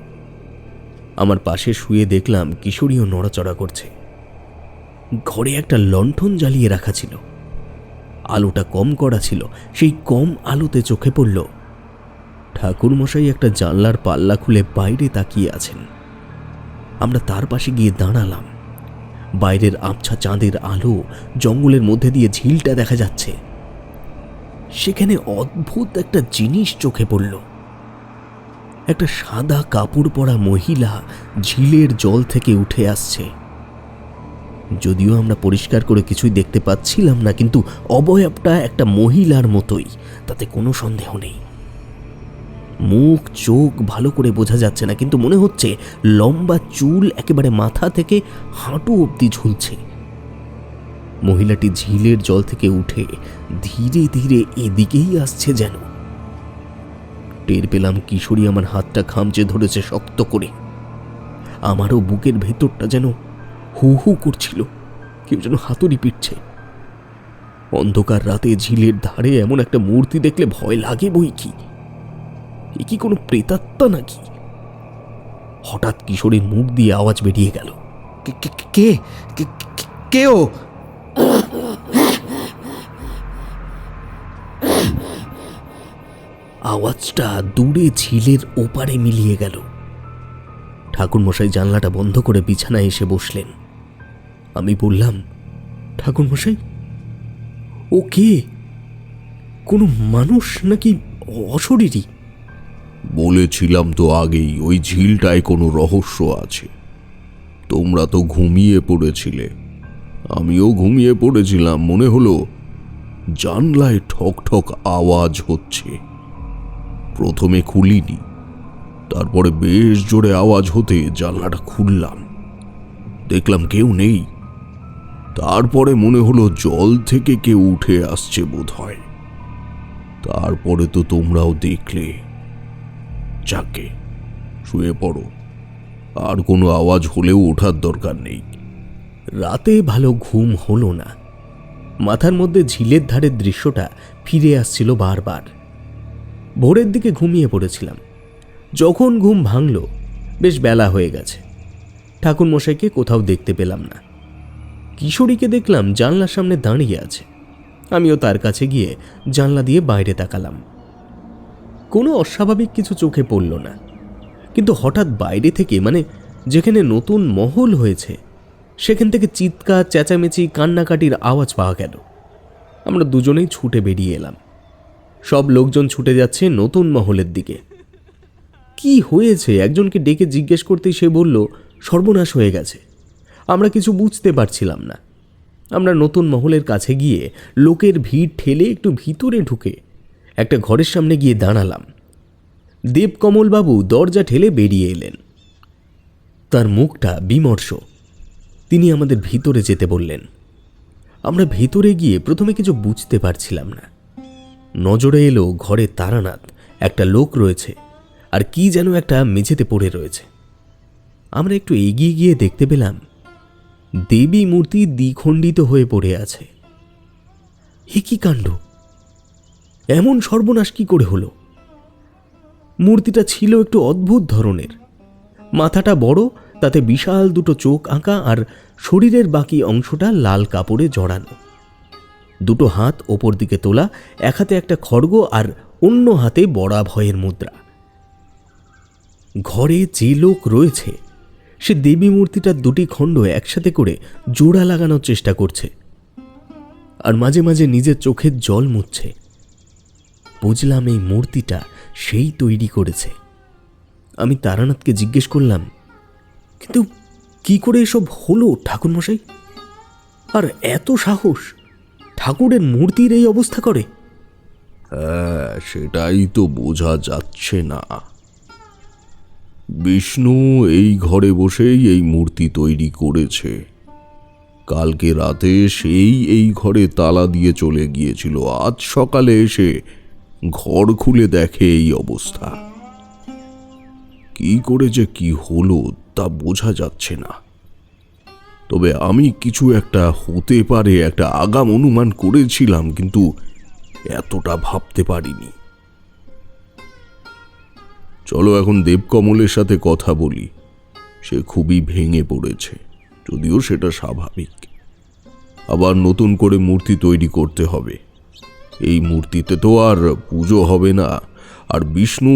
আমার পাশে শুয়ে দেখলাম কিশোরীও নড়াচড়া করছে। ঘরে একটা লণ্ঠন জ্বালিয়ে রাখা ছিল, আলোটা কম করা ছিল। সেই কম আলোতে চোখে পড়ল ঠাকুরমশাই একটা জানলার পাল্লা খুলে বাইরে তাকিয়ে আছেন। আমরা তার পাশে গিয়ে দাঁড়ালাম। বাইরের আবছা চাঁদের আলো, জঙ্গলের মধ্যে দিয়ে ঝিলটা দেখা যাচ্ছে। সেখানে অদ্ভুত একটা জিনিস চোখে পড়ল। একটা সাদা কাপড় পরা মহিলা ঝিলের জল থেকে উঠে আসছে। যদিও আমরা পরিষ্কার করে কিছুই দেখতে পাচ্ছিলাম না, কিন্তু অবয়বটা একটা মহিলার মতোই, তাতে কোনো সন্দেহ নেই। মুখ চোখ ভালো করে বোঝা যাচ্ছে না, কিন্তু মনে হচ্ছে লম্বা চুল একেবারে মাথা থেকে হাঁটু অবধি ঝুলছে। মহিলাটি ঝিলের জল থেকে উঠে ধীরে ধীরে এদিকেই আসছে যেন। টের পেলাম কিশোরী আমার হাতটা খামচে ধরেছে শক্ত করে। আমারও বুকের ভেতরটা যেন হু হু করছিল, কেউ যেন হাতুড়ি পিটছে। অন্ধকার রাতে ঝিলের ধারে এমন একটা মূর্তি দেখলে ভয় লাগে বই কি। এ কি কোনো প্রেতাত্মা নাকি? হঠাৎ কিশোরীর মুখ দিয়ে আওয়াজ বেরিয়ে গেল, কে কে ও? আওয়াজটা দূরে ঝিলের ওপারে মিলিয়ে গেল। ঠাকুরমশাই জানলাটা বন্ধ করে বিছানায় এসে বসলেন। আমি বললাম, ঠাকুরমশাই, ও কে? কোনো মানুষ নাকি অশরীরী? বলেছিলাম তো আগেই, ওই ঝিলটায় কোনো রহস্য আছে। তোমরা তো ঘুমিয়ে পড়েছিলে, আমিও ঘুমিয়ে পড়েছিলাম। মনে হলো জানলায় ঠক ঠক আওয়াজ হচ্ছে। প্রথমে খুলিনি, তারপরে বেশ জোরে আওয়াজ হতে জানলাটা খুললাম। দেখলাম কেউ নেই। তারপরে মনে হলো জল থেকে কেউ উঠে আসছে বোধহয়। তারপরে তো তোমরাও দেখলে। যাকে, শুয়ে পড়ো, আর কোনো আওয়াজ হলেও ওঠার দরকার নেই। রাতে ভালো ঘুম হলো না। মাথার মধ্যে ঝিলের ধারের দৃশ্যটা ফিরে আসছিল বারবার। ভোরের দিকে ঘুমিয়ে পড়েছিলাম। যখন ঘুম ভাঙল, বেশ বেলা হয়ে গেছে। ঠাকুরমশাইকে কোথাও দেখতে পেলাম না। কিশোরীকে দেখলাম জানলার সামনে দাঁড়িয়ে আছে। আমিও তার কাছে গিয়ে জানলা দিয়ে বাইরে তাকালাম। কোনো অস্বাভাবিক কিছু চোখে পড়ল না, কিন্তু হঠাৎ বাইরে থেকে, মানে যেখানে নতুন মহল হয়েছে, সেখান থেকে চিৎকার, চেঁচামেচি, কান্নাকাটির আওয়াজ পাওয়া গেল। আমরা দুজনেই ছুটে বেরিয়ে এলাম। সব লোকজন ছুটে যাচ্ছে নতুন মহলের দিকে। কি হয়েছে একজনকে ডেকে জিজ্ঞেস করতেই সে বলল, সর্বনাশ হয়ে গেছে। আমরা কিছু বুঝতে পারছিলাম না। আমরা নতুন মহলের কাছে গিয়ে লোকের ভিড় ঠেলে একটু ভিতরে ঢুকে একটা ঘরের সামনে গিয়ে দাঁড়ালাম। দেবকমলবাবু দরজা ঠেলে বেরিয়ে এলেন। তার মুখটা বিমর্ষ। তিনি আমাদের ভিতরে যেতে বললেন। আমরা ভিতরে গিয়ে প্রথমে কিছু বুঝতে পারছিলাম না। নজরে এলো ঘরে তারানাথ, একটা লোক রয়েছে, আর কি যেন একটা মেঝেতে পড়ে রয়েছে। আমরা একটু এগিয়ে গিয়ে দেখতে পেলাম দেবী মূর্তি দ্বিখণ্ডিত হয়ে পড়ে আছে। এ কি কাণ্ড! এমন সর্বনাশ কি করে হলো? মূর্তিটা ছিল একটু অদ্ভুত ধরনের। মাথাটা বড়, তাতে বিশাল দুটো চোখ আঁকা, আর শরীরের বাকি অংশটা লাল কাপড়ে জড়ানো। দুটো হাত ওপর দিকে তোলা, এক হাতে একটা খড়গ আর অন্য হাতে বড়া ভয়ের মুদ্রা। ঘরে যে লোক রয়েছে সে দেবী মূর্তিটার দুটি খণ্ড একসাথে করে জোড়া লাগানোর চেষ্টা করছে, আর মাঝে মাঝে নিজের চোখের জল মুছছে। বুঝলাম এই মূর্তিটা সেই তৈরি করেছে। আমি তারানাথকে জিজ্ঞেস করলাম, কিন্তু কি করে এসব হলো ঠাকুরমশাই? আর এত সাহস ঠাকুরের মূর্তির এই অবস্থা করে? হ্যাঁ, সেটাই তো বোঝা যাচ্ছে না। বিষ্ণু এই ঘরে বসেই এই মূর্তি তৈরি করেছে। কালকে রাতে সেই এই ঘরে তালা দিয়ে চলে গিয়েছিল। আজ সকালে এসে ঘর খুলে দেখে এই অবস্থা। কি করে যে কি হলো তা বোঝা যাচ্ছে না। তবে আমি কিছু একটা হতে পারে একটা আগাম অনুমান করেছিলাম, কিন্তু এতটা ভাবতে পারিনি। চলো এখন দেবকমলের সাথে কথা বলি। সে খুবই ভেঙে পড়েছে, যদিও সেটা স্বাভাবিক। আবার নতুন করে মূর্তি তৈরি করতে হবে। এই মূর্তিতে তো আর পুজো হবে না। আর বিষ্ণু,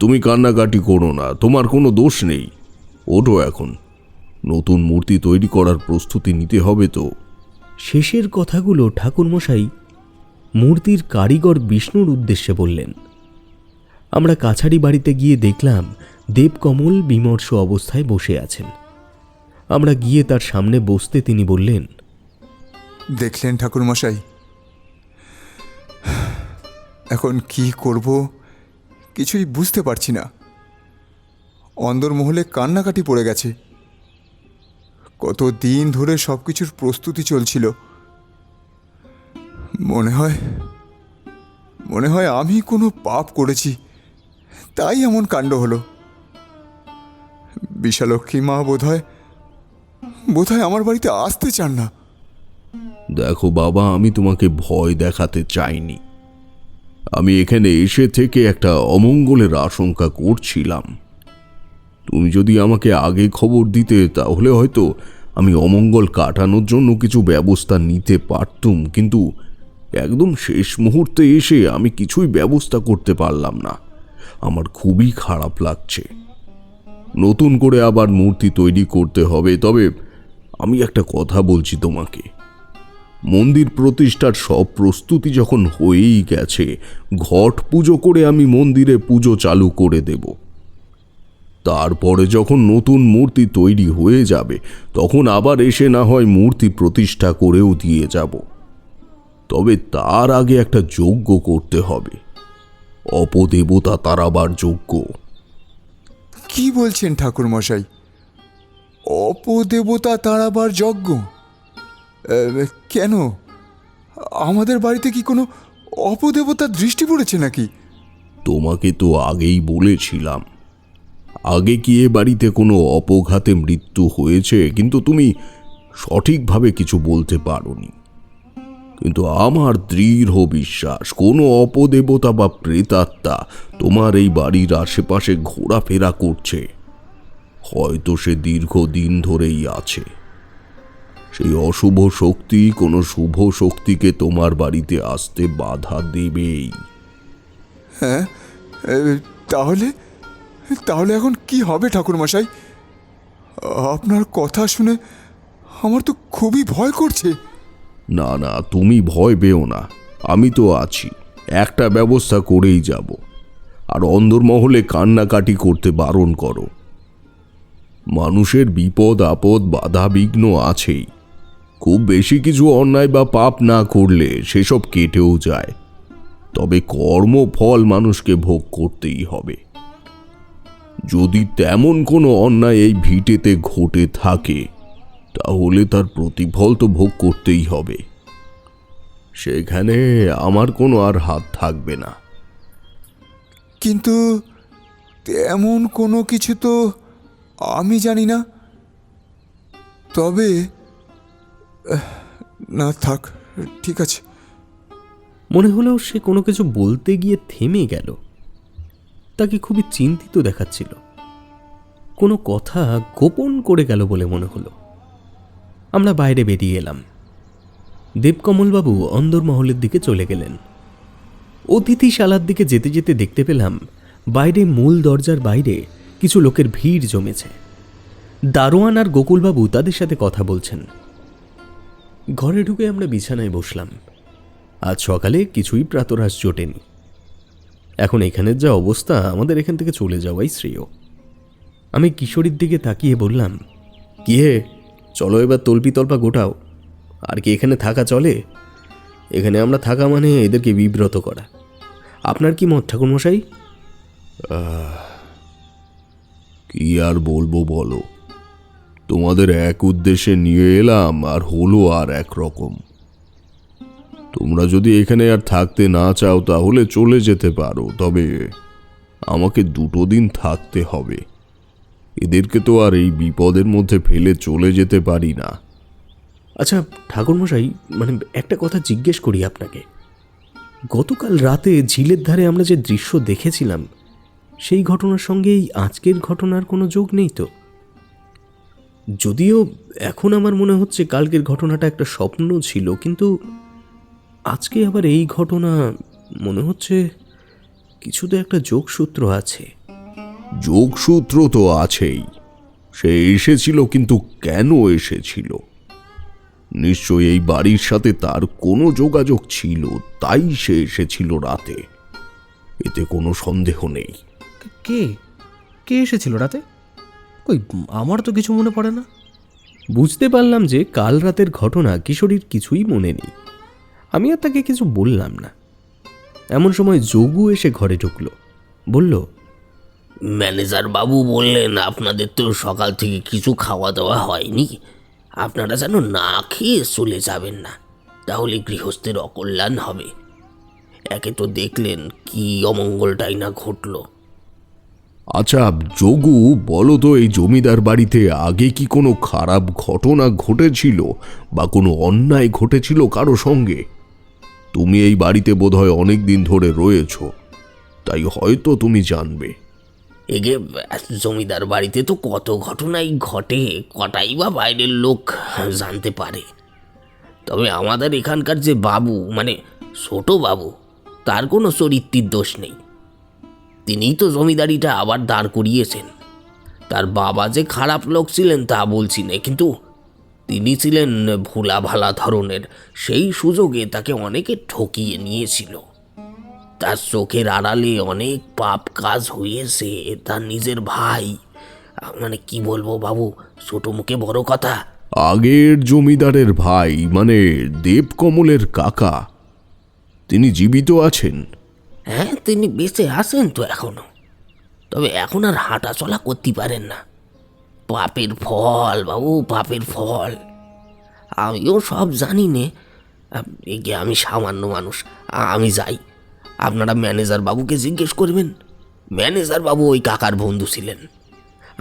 তুমি কান্নাকাটি করো না, তোমার কোনো দোষ নেই। ওঠো, এখন নতুন মূর্তি তৈরি করার প্রস্তুতি নিতে হবে তো। শেষের কথাগুলো ঠাকুরমশাই মূর্তির কারিগর বিষ্ণুর উদ্দেশ্যে বললেন। আমরা কাছারি বাড়িতে গিয়ে দেখলাম দেবকমল বিমর্ষ অবস্থায় বসে আছেন। আমরা গিয়ে তার সামনে বসতে তিনি বললেন, দেখলেন ঠাকুরমশাই, এখন কি করব কিছুই বুঝতে পারছি না। অন্দরমহলে কান্নাকাটি পড়ে গেছে। কত দিন ধরে সব কিছুর প্রস্তুতি চলছিল। মনে হয় আমি কোনো পাপ করেছি, তাই এমন কাণ্ড হলো। বিশালক্ষী মা বোধহয় আমার বাড়িতে আসতে চান না। দেখো বাবা, আমি তোমাকে ভয় দেখাতে চাইনি। আমি এখানে এসে থেকে একটা অমঙ্গলের আশঙ্কা করছিলাম। তুমি যদি আমাকে আগে খবর দিতে, তাহলে হয়তো আমি অমঙ্গল কাটানোর জন্য কিছু ব্যবস্থা নিতে পারতুম। কিন্তু একদম শেষ মুহূর্তে এসে আমি কিছুই ব্যবস্থা করতে পারলাম না। আমার খুবই খারাপ লাগছে। নতুন করে আবার মূর্তি তৈরি করতে হবে। তবে আমি একটা কথা বলছি তোমাকে, মন্দির প্রতিষ্ঠার সব প্রস্তুতি যখন হয়েই গেছে, ঘট পুজো করে আমি মন্দিরে পুজো চালু করে দেব। তারপরে যখন নতুন মূর্তি তৈরি হয়ে যাবে, তখন আবার এসে না হয় মূর্তি প্রতিষ্ঠা করেও দিয়ে যাব। তবে তার আগে একটা যজ্ঞ করতে হবে, অপদেবতা তারাবার যজ্ঞ। কি বলছেন ঠাকুরমশাই? অপদেবতা তাড়াবার যজ্ঞ? কেন, আমাদের বাড়িতে কি কোনো অপদেবতার দৃষ্টি পড়েছে নাকি? তোমাকে তো আগেই বলেছিলাম, আগে কি এ বাড়িতে কোনো অপঘাতে মৃত্যু হয়েছে, কিন্তু তুমি সঠিকভাবে কিছু বলতে পারোনি। কিন্তু আমার দৃঢ় বিশ্বাস কোনো অপদেবতা বা প্রেতাত্মা তোমার এই বাড়ির আশেপাশে ঘোরাফেরা করছে। হয়তো সে দীর্ঘদিন ধরেই আছে। সেই অশুভ শক্তি কোনো শুভ শক্তিকে তোমার বাড়িতে আসতে বাধা দেবেই। হ্যাঁ, তাহলে তাহলে এখন কি হবে ঠাকুরমশাই? আপনার কথা শুনে আমার তো খুবই ভয় করছে। না না, তুমি ভয় পেও না, আমি তো আছি। একটা ব্যবস্থা করেই যাব। আর অন্দরমহলে কান্নাকাটি করতে বারণ করো। মানুষের বিপদ আপদ বাধা বিঘ্ন আছেই। খুব বেশি কিছু অন্যায় বা পাপ না করলে সেসব কেটেও যায়। তবে কর্মফল মানুষকে ভোগ করতেই হবে। যদি তেমন কোনো অন্যায় এই ভিটেতে ঘটে থাকে, তাহলে তার প্রতিফল তো ভোগ করতেই হবে। সেখানে আমার কোনো আর হাত থাকবে না। কিন্তু তেমন কোনো কিছু তো আমি জানি না। তবে না, থাক, ঠিক আছে। মনে হলো সে কোনো কিছু বলতে গিয়ে থেমে গেল। তাকে খুবই চিন্তিত দেখাচ্ছিল। কোনো কথা গোপন করে গেল বলে মনে হলো। আমরা বাইরে বেরিয়ে এলাম। দেবকমলবাবু অন্দরমহলের দিকে চলে গেলেন। অতিথিশালার দিকে যেতে যেতে দেখতে পেলাম বাইরে মূল দরজার বাইরে কিছু লোকের ভিড় জমেছে। দারোয়ান আর গোকুলবাবু তাদের সাথে কথা বলছেন। ঘরে ঢুকে আমরা বিছানায় বসলাম। আজ সকালে কিছুই প্রাতরাশ জোটেনি। এখন এখানের যা অবস্থা, আমাদের এখান থেকে চলে যাওয়াই শ্রেয়। আমি কিশোরীর দিকে তাকিয়ে বললাম, কি হে, চলো এবার তল্পি তল্পা গোটাও। আর কি এখানে থাকা চলে? এখানে আমরা থাকা মানে এদেরকে বিব্রত করা। আপনার কি মত ঠাকুরমশাই? কি আর বলবো বলো, তোমাদের এক উদ্দেশ্যে নিয়ে এলাম, আর হলো আর এক রকম। তোমরা যদি এখানে আর থাকতে না চাও তাহলে চলে যেতে পারো। তবে আমাকে 2 দিন থাকতে হবে। এদেরকে তো আর এই বিপদের মধ্যে ফেলে চলে যেতে পারি না। আচ্ছা ঠাকুরমশাই, মানে একটা কথা জিজ্ঞেস করি আপনাকে। গতকাল রাতে ঝিলের ধারে আমরা যে দৃশ্য দেখেছিলাম, সেই ঘটনার সঙ্গে এই আজকের ঘটনার কোনো যোগ নেই তো? যদিও এখন আমার মনে হচ্ছে কালকের ঘটনাটা একটা স্বপ্ন ছিল, কিন্তু আজকে আবার এই ঘটনা মনে হচ্ছে কিছু তো একটা যোগসূত্র আছে। যোগসূত্র তো আছেই। সে এসেছিল, কিন্তু কেন এসেছিল? নিশ্চয়ই এই বাড়ির সাথে তার কোনো যোগাযোগ ছিল, তাই সে এসেছিল রাতে। এতে কোনো সন্দেহ নেই। কে কে এসেছিল রাতে? কই, আমার তো কিছু মনে পড়ে না। বুঝতে পারলাম যে কাল রাতের ঘটনা কিশোরীর কিছুই মনে নেই। আমি আর তাকে কিছু বললাম না। এমন সময় যোগু এসে ঘরে ঢুকলো। বলল, ম্যানেজার বাবু বললেন আপনাদের তো সকাল থেকে কিছু খাওয়া দাওয়া হয়নি, আপনারা যেন না খেয়ে চলে যাবেন না, তাহলে গৃহস্থের অকল্যাণ হবে। একে তো দেখলেন কি অমঙ্গলটাই না ঘটল। আচ্ছা যোগু, বলো তো, এই জমিদার বাড়িতে আগে কি কোনো খারাপ ঘটনা ঘটেছিল বা কোনো অন্যায় ঘটেছিল কারো সঙ্গে? তুমি এই বাড়িতে বোধহয় অনেক দিন ধরে রয়েছ, তাই হয়তো তুমি জানবে। এগে জমিদার বাড়িতে তো কত ঘটনাই ঘটে, কটাই বা বাইরের লোক জানতে পারে। তবে আমাদের এখানকার যে বাবু, মানে ছোট বাবু, তার কোনো চরিত্রের দোষ নেই। তিনিই তো জমিদারিটা আবার দাঁড় করিয়েছেন। তার বাবা যে খারাপ লোক ছিলেন তা বলছি না, কিন্তু তিনি ছিলেন ভোলা ভালা ধরনের। সেই সুযোগে তাকে অনেকে ঠকিয়ে নিয়েছিল। তার চোখের আড়ালে অনেক পাপ কাজ হয়েছে। তার নিজের ভাই, মানে কি বলবো বাবু, ছোট মুখে বড় কথা। আগের জমিদারের ভাই মানে দেবকমলের কাকা, তিনি জীবিত আছেন? হ্যাঁ, তিনি বেঁচে আছেন তো এখনো, তবে এখন আর হাঁটা চলা করতে পারেন না। পাপের ফল বাবু, পাপের ফল। আমিও সব জানি নে, এগে আমি সামান্য মানুষ। আমি যাই, আপনারা ম্যানেজার বাবুকে জিজ্ঞেস করবেন। ম্যানেজার বাবু ওই কাকার বন্ধু ছিলেন।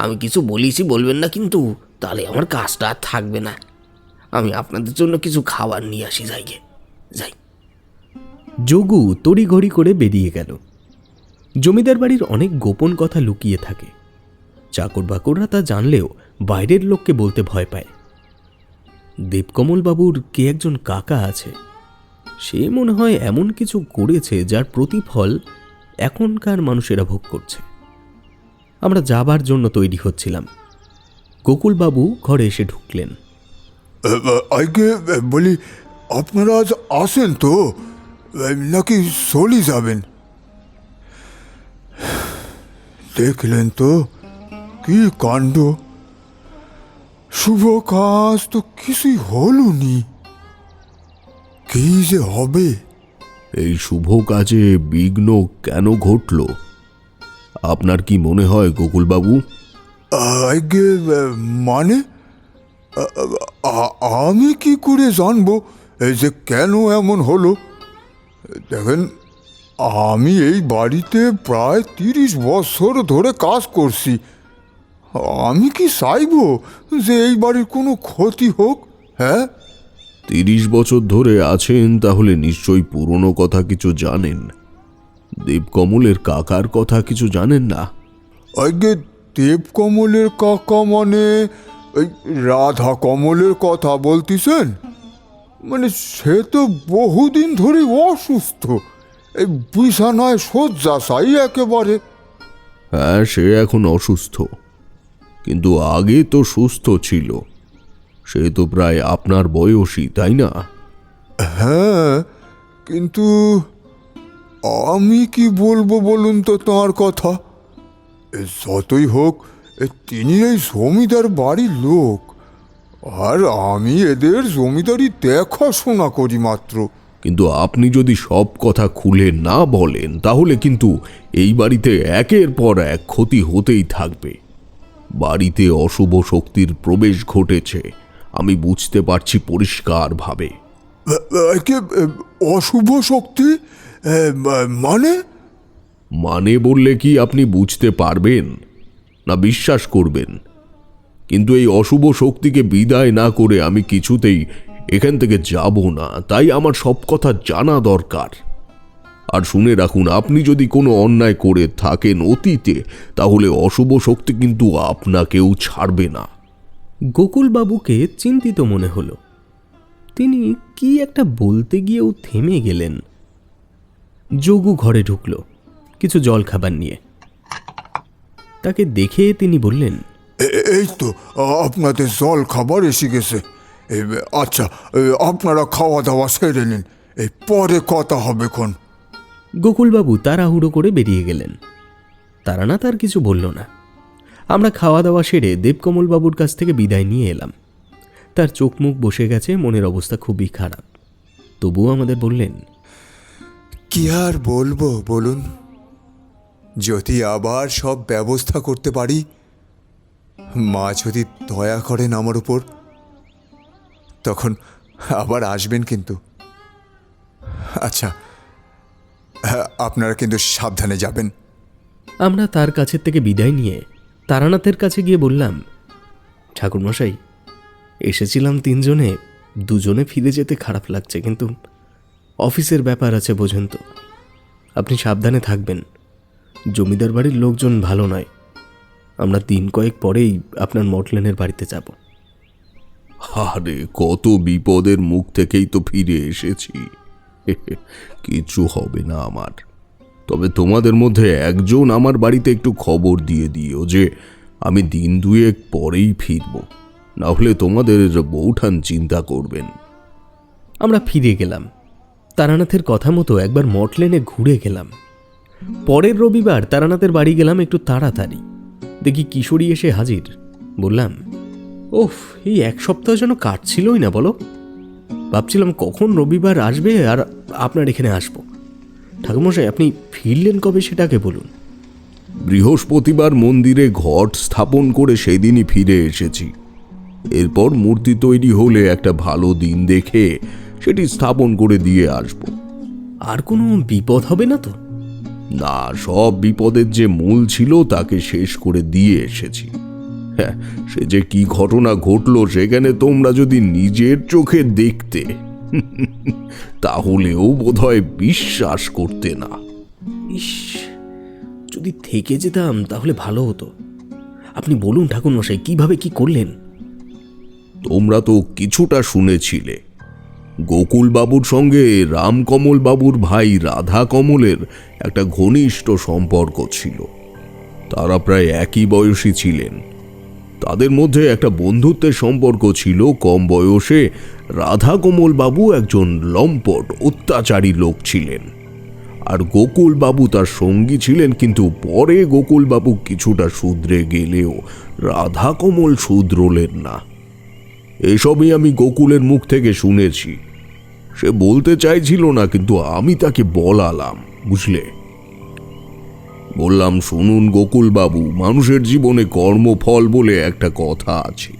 আমি কিছু বলেছি বলবেন না কিন্তু, তাহলে আমার কাজটা আর থাকবে না। আমি আপনাদের জন্য কিছু খাবার নিয়ে আসি, যাই। যোগু তড়িঘড়ি করে বেরিয়ে গেল। জমিদার বাড়ির অনেক গোপন কথা লুকিয়ে থাকে। চাকর বাকররা তা জানলেও বাইরের লোককে বলতে ভয় পায়। দেবকমল বাবুর কে একজন কাকা আছে, সে মনে হয় এমন কিছু করেছে যার প্রতিফল এখনকার মানুষেরা ভোগ করছে। আমরা যাবার জন্য তৈরি হচ্ছিলাম। গোকুলবাবু ঘরে এসে ঢুকলেন। আগে বলি, আপনারা আজ আসেন তো নাকি চলে যাবেন? দেখলেন তো কি কাণ্ড, শুভ কাজ তো কিছুই হলো নি। কি যে হবে? এই শুভ কাজে বিঘ্ন কেন ঘটল আপনার কি মনে হয় গোকুলবাবু? আগে মানে আমি কি করে জানবো এই যে কেন এমন হলো? দেখেন, আমি এই বাড়িতে প্রায় 30 বছর ধরে কাজ করছি। আমি কি চাইবো যে এই বাড়ির কোনো ক্ষতি হোক? হ্যাঁ, 30 বছর ধরে আছেন, তাহলে নিশ্চয়ই পুরনো কথা কিছু জানেন। দেবকমলের কাকার কথা কিছু জানেন না? আগে দেবকমলের কাকা মানে ওই রাধা কমলের কথা বলতেছেন? মানে সে তো বহুদিন ধরে অসুস্থ, এই বিছানায় শয্যাশায়ী একেবারে। হ্যাঁ, সে এখন অসুস্থ, কিন্তু আগে তো সুস্থ ছিল। সে তো প্রায় আপনার বয়সী, তাই না? হ্যাঁ, কিন্তু আমি কি বলবো বলুন তো তাঁর কথা? যতই হোক, তিনি এই জমিদার বাড়ির লোক, আর আমি এদের জমিদারি দেখাশোনা করি মাত্র। কিন্তু আপনি যদি সব কথা খুলে না বলেন, তাহলে কিন্তু এই বাড়িতে একের পর এক ক্ষতি হতেই থাকবে। বাড়িতে অশুভ শক্তির প্রবেশ ঘটেছে, আমি বুঝতে পারছি পরিষ্কারভাবে। অশুভ শক্তি মানে? মানে বললে কি আপনি বুঝতে পারবেন না বিশ্বাস করবেন? কিন্তু এই অশুভ শক্তিকে বিদায় না করে আমি কিছুতেই এখান থেকে যাব না। তাই আমার সব কথা জানা দরকার। আর শুনে রাখুন, আপনি যদি কোনো অন্যায় করে থাকেন অতীতে, তাহলে অশুভ শক্তি কিন্তু আপনাকেও ছাড়বে না। গোকুলবাবুকে চিন্তিত মনে হলো। তিনি কি একটা বলতে গিয়েও থেমে গেলেন। যোগু ঘরে ঢুকল কিছু জল খাবার নিয়ে। তাকে দেখে তিনি বললেন, এই তো আপনাদের জল খাবার এসে গেছে। আচ্ছা, আপনারা খাওয়া দাওয়া সেরে নিন, এই পরে কথা হবে খন। গোকুলবাবু তাড়াহুড়ো করে বেরিয়ে গেলেন। তারানাথ তার কিছু বলল না। আমরা খাওয়া দাওয়া সেরে দেবকমলবাবুর কাছ থেকে বিদায় নিয়ে এলাম। তার চোখ মুখ বসে গেছে, মনের অবস্থা খুবই খারাপ। তবুও আমাদের বললেন, কি আর বলবো বলুন, যদি আবার সব ব্যবস্থা করতে পারি, মা যদি দয়া করেন আমার উপর, তখন আবার আসবেন কিন্তু। আচ্ছা, আপনারা কিন্তু সাবধানে যাবেন। আমরা তার কাছের থেকে বিদায় নিয়ে তারানাথের কাছে গিয়ে বললাম, ঠাকুরমশাই, এসেছিলাম 3 জনে, 2 জনে ফিরে যেতে খারাপ লাগছে, কিন্তু অফিসের ব্যাপার আছে বোঝেন তো। আপনি সাবধানে থাকবেন। জমিদার বাড়ির লোকজন ভালো নয়। আমরা 3 কয়েক পরেই আপনার মটলেনের বাড়িতে যাব। আরে, কত বিপদের মুখ থেকেই তো ফিরে এসেছি। কিছু হবে না আমার। তবে তোমাদের মধ্যে একজন আমার বাড়িতে একটু খবর দিয়ে দিও যে আমি দিন দুয়েক পরেই ফিরব, না হলে তোমাদের বউঠান চিন্তা করবেন। আমরা ফিরে গেলাম। তারানাথের কথা মতো একবার মটলেনে ঘুরে গেলাম। পরের রবিবার তারানাথের বাড়ি গেলাম একটু তাড়াতাড়ি। দেখি কিশোরী এসে হাজির। বললাম, ওফ, এই এক সপ্তাহ যেন কাটছিলই না বলো। ভাবছিলাম কখন রবিবার আসবে আর আপনার এখানে আসবো। ঠাকুরমশাই, আপনি ফিরলেন কবে সেটাকে বলুন। বৃহস্পতিবার মন্দিরে ঘট স্থাপন করে সেদিনই ফিরে এসেছি। এরপর মূর্তি তৈরি হলে একটা ভালো দিন দেখে সেটি স্থাপন করে দিয়ে আসব। আর কোনো বিপদ হবে না তো? না, সব বিপদের যে মূল ছিল তাকে শেষ করে দিয়ে এসেছি। হ্যাঁ, সে যে কি ঘটনা ঘটলো সেখানে তোমরা যদি নিজের চোখে দেখতে তাহলেও বোধহয় বিশ্বাস করতে না। ইস, যদি থেকে যেতাম তাহলে ভালো হতো। আপনি বলুন ঠাকুরমশাই, কিভাবে কি করলেন? তোমরা তো কিছুটা শুনেছিলে। গোকুল বাবুর সঙ্গে রামকমল বাবুর ভাই রাধা কমলের একটা ঘনিষ্ঠ সম্পর্ক ছিল। তারা প্রায় একই বয়সী ছিলেন। তাদের মধ্যে একটা বন্ধুত্বের সম্পর্ক ছিল। কম বয়সে রাধা কমল বাবু একজন লম্পট অত্যাচারী লোক ছিলেন, আর গোকুল বাবু তার সঙ্গী ছিলেন। কিন্তু পরে গোকুল বাবু কিছুটা শুধরে গেলেও রাধা কমল শুধরলেন না। এসবই আমি গোকুলের মুখ থেকে শুনেছি। সে বলতে চাইছিল না, কিন্তু আমি তাকে বলালাম, বুঝলে। বললাম, শুনুন গোকুল বাবু, মানুষের জীবনে কর্মফল বলে একটা কথা আছে।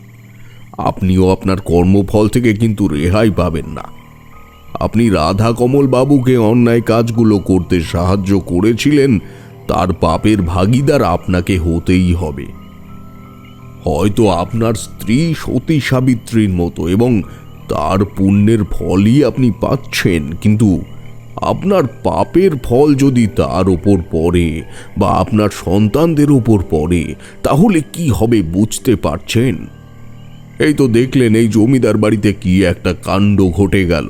আপনিও আপনার কর্মফল থেকে কিন্তু রেহাই পাবেন না। আপনি রাধা কমল বাবুকে অন্যায় কাজগুলো করতে সাহায্য করেছিলেন, তার পাপের ভাগীদার আপনাকে হতেই হবে। হয়তো আপনার স্ত্রী সতী সাবিত্রীর মতো, এবং তার পুণ্যের ফলই আপনি পাচ্ছেন, কিন্তু আপনার পাপের ফল যদি তার ওপর পড়ে বা আপনার সন্তানদের ওপর পড়ে তাহলে কি হবে বুঝতে পারছেন? এই তো দেখলেন এই জমিদার বাড়িতে কি একটা কাণ্ড ঘটে গেল।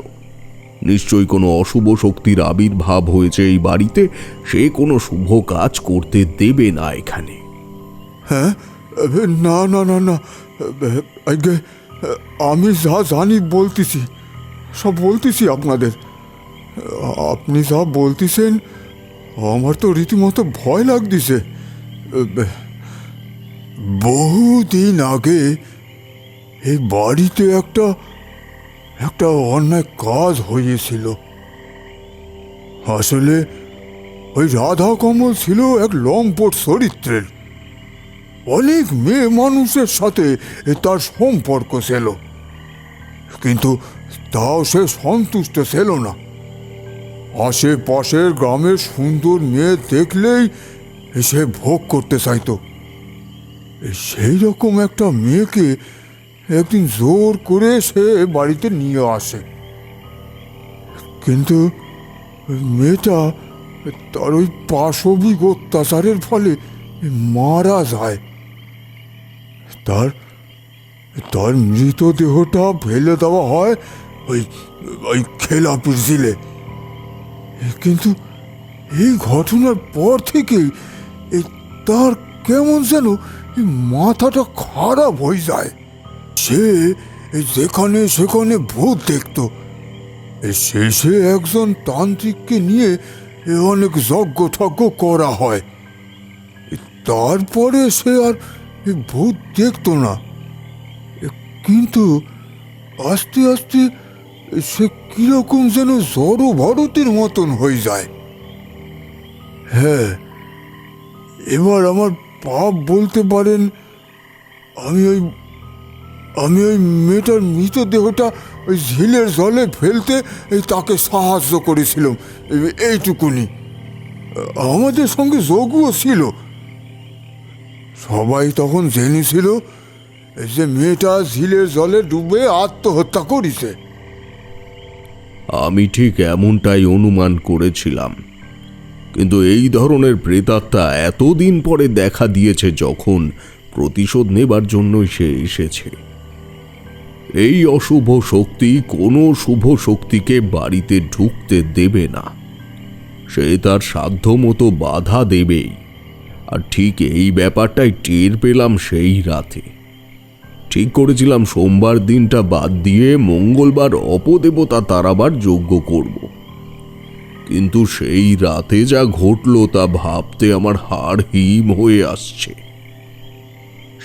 নিশ্চয়ই কোনো অশুভ শক্তির আবির্ভাব হয়েছে এই বাড়িতে। সে কোনো শুভ কাজ করতে দেবে না এখানে। হ্যাঁ, না না না না, আগে আমি যা জানি বলতেছি, সব বলতেছি আপনাদের। আপনি যা বলতেছেন আমার তো রীতিমতো ভয় লাগতেছে। বহুদিন আগে এই বাড়িতে একটা অন্যায় কাজ হয়েছিল। আসলে ওই রাধা কমল ছিল এক লম্পট চরিত্রের। অনেক মেয়ে মানুষের সাথে তার সম্পর্ক ছিল, কিন্তু তাও সে সন্তুষ্ট ছিল না। আশেপাশের গ্রামের সুন্দর মেয়ে দেখলেই সে ভোগ করতে চাইতো। সেই রকম একটা মেয়েকে একদিন জোর করে সে বাড়িতে নিয়ে আসে, কিন্তু মেয়েটা তার ওই পাশবিক অত্যাচারের ফলে মারা যায়। তার মৃতদেহটা ফেলে দেওয়া হয় ওই খেলাপির ঝিলে। কিন্তু এই ঘটনার পর থেকে তার কেমন যেন মাথাটা খারাপ হয়ে যায়। সে যেখানে সেখানে ভূত দেখত। শেষে একজন তান্ত্রিককে নিয়ে অনেক যজ্ঞ টজ্ঞ করা হয়। তারপরে সে আর ভূত দেখত না, কিন্তু আস্তে আস্তে সে কিরকম যেন জড় ভরতের মতন হয়ে যায়। হ্যাঁ, এবার আমার পাপ বলতে পারেন আমি ওই মেয়েটার মৃতদেহটা ওই ঝিলের জলে ফেলতে তাকে সাহায্য করেছিলাম, এইটুকুনি। আমাদের সঙ্গে যোগও ছিল। সবাই তখন জেনেছিল যে মেয়েটা ঝিলের জলে ডুবে আত্মহত্যা করেছে। আমি ঠিক এমনটাই অনুমান করেছিলাম, কিন্তু এই ধরনের প্রেতাত্মা এতদিন পরে দেখা দিয়েছে যখন, প্রতিশোধ নেবার জন্যই সে এসেছে। এই অশুভ শক্তি কোনো শুভ শক্তিকে বাড়িতে ঢুকতে দেবে না। সে তার সাধ্যমতো বাধা দেবেই। আর ঠিক এই ব্যাপারটাই টের পেলাম সেই রাতে। ঠিক করেছিলাম সোমবার দিনটা বাদ দিয়ে মঙ্গলবার অপদেবতা তারাবার যজ্ঞ করব। কিন্তু সেই রাতে যা ঘটল তা ভাবতে আমার হাড় হিম হয়ে আসছে।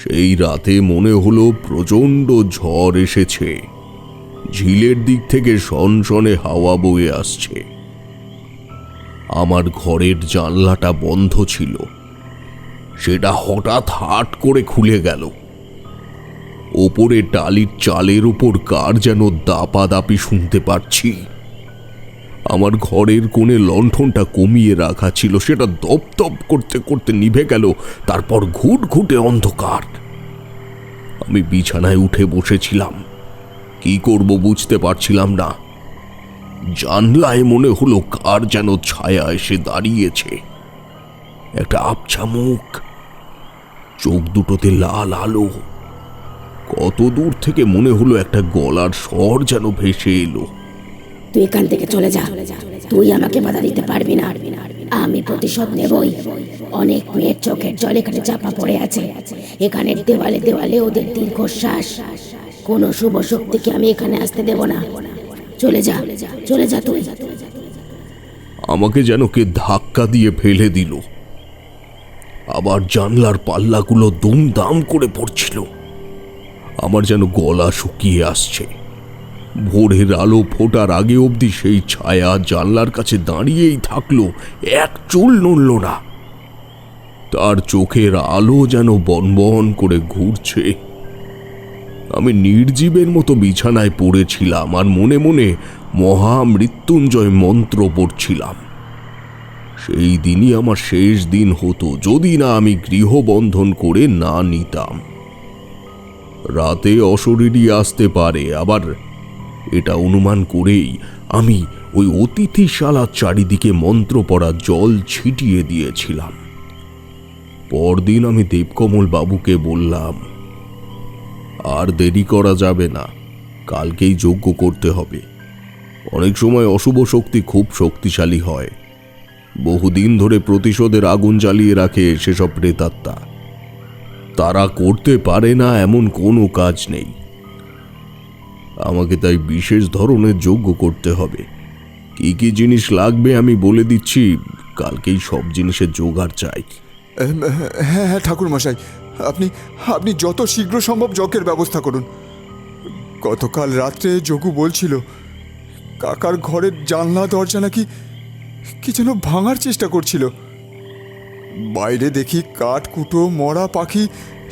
সেই রাতে মনে হলো প্রচণ্ড ঝড় এসেছে, ঝিলের দিক থেকে সনসনে হাওয়া বয়ে আসছে। আমার ঘরের জানলাটা বন্ধ ছিল, সেটা হঠাৎ হাট করে খুলে গেল। ওপরে টালির চালের উপর কার যেন দাপাদাপি শুনতে পাচ্ছি। আমার ঘরের কোণে লণ্ঠনটা কমিয়ে রাখা ছিল, সেটা দপদপ করতে করতে নিভে গেল। তারপর ঘুটঘুটে অন্ধকার। আমি বিছানায় উঠে বসেছিলাম, কি করব বুঝতে পারছিলাম না। জানলায় মনে হলো কার যেন ছায়া এসে দাঁড়িয়েছে। একটা আবছা মুখ, চোখ দুটোতে লাল আলো। কত দূর থেকে মনে হলো একটা গলার স্বর যেন ভেসে এলো। তুই এখান থেকে চলে যা, তুই আমাকে বাধা দিতে পারবি না, আমি প্রতিশোধ নেবই। অনেক মেয়ের চোখের জল এখানে চাপা পড়ে আছে, এখানের দেওয়ালে দেওয়ালে ওদের দীর্ঘশ্বাস। কোনো শুভ শক্তিকে আমি এখানে আসতে দেব না। চলে যা, চলে যা তুই। আমাকে যেন কে ধাক্কা দিয়ে ফেলে দিল। আবার জানলার পাল্লাগুলো দুমদাম করে পড়ছিল। আমার যেন গলা শুকিয়ে আসছে। ভোরের আলো ফোটার আগে অবধি সেই ছায়া জানলার কাছে দাঁড়িয়েই থাকলো, এক চুল নড়ল না। তার চোখের আলো যেন বনবন করে ঘুরছে। আমি নির্জীবের মতো বিছানায় পড়েছিলাম আর মনে মনে মহামৃত্যুঞ্জয় মন্ত্র পড়ছিলাম। সেই দিনই আমার শেষ দিন হতো যদি না আমি গৃহবন্ধন করে না নিতাম। রাতে অশরীরী আসতে পারে, আবার এটা অনুমান করেই আমি ওই অতিথিশালার চারিদিকে মন্ত্র পড়া জল ছিটিয়ে দিয়েছিলাম। পরদিন আমি দেবকমল বাবুকে বললাম, আর দেরি করা যাবে না, কালকেই যজ্ঞ করতে হবে। অনেক সময় অশুভ শক্তি খুব শক্তিশালী হয়, বহুদিন ধরে প্রতিশোধের আগুন জ্বালিয়ে রাখে সেসব প্রেতাত্মা। তারা করতে পারে না এমন কোনো কাজ নেই। আমাকে তাই বিশেষ ধরনের যজ্ঞ করতে হবে। কি কি জিনিস লাগবে আমি বলে দিচ্ছি, কালকেই সব জিনিসের জোগাড় চাই। হ্যাঁ হ্যাঁ ঠাকুর মশাই, আপনি আপনি যত শীঘ্র সম্ভব যজ্ঞের ব্যবস্থা করুন। গতকাল রাত্রে যোগু বলছিল কাকার ঘরের জানলা দরজা নাকি কি যেন ভাঙার চেষ্টা করছিল। বাইরে দেখি কাঠ কুটো, মরা পাখি,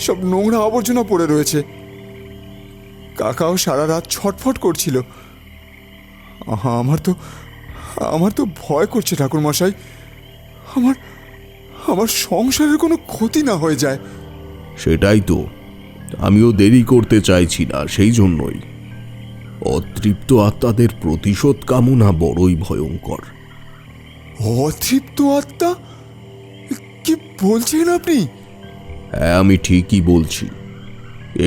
সব নোংরা আবর্জনা পড়ে রয়েছে। কাকাও সারা রাত ছটফট করছিল। আমার তো ভয় করছে ঠাকুর মশাই, আমার সংসারের কোনো ক্ষতি না হয়ে যায়। সেটাই তো, আমিও দেরি করতে চাইছি না। সেই জন্যই অতৃপ্ত আত্মাদের প্রতিশোধ কামনা বড়ই ভয়ঙ্কর। অতৃপ্ত আত্মা? কি বলছেন আপনি? হ্যাঁ, আমি ঠিকই বলছি।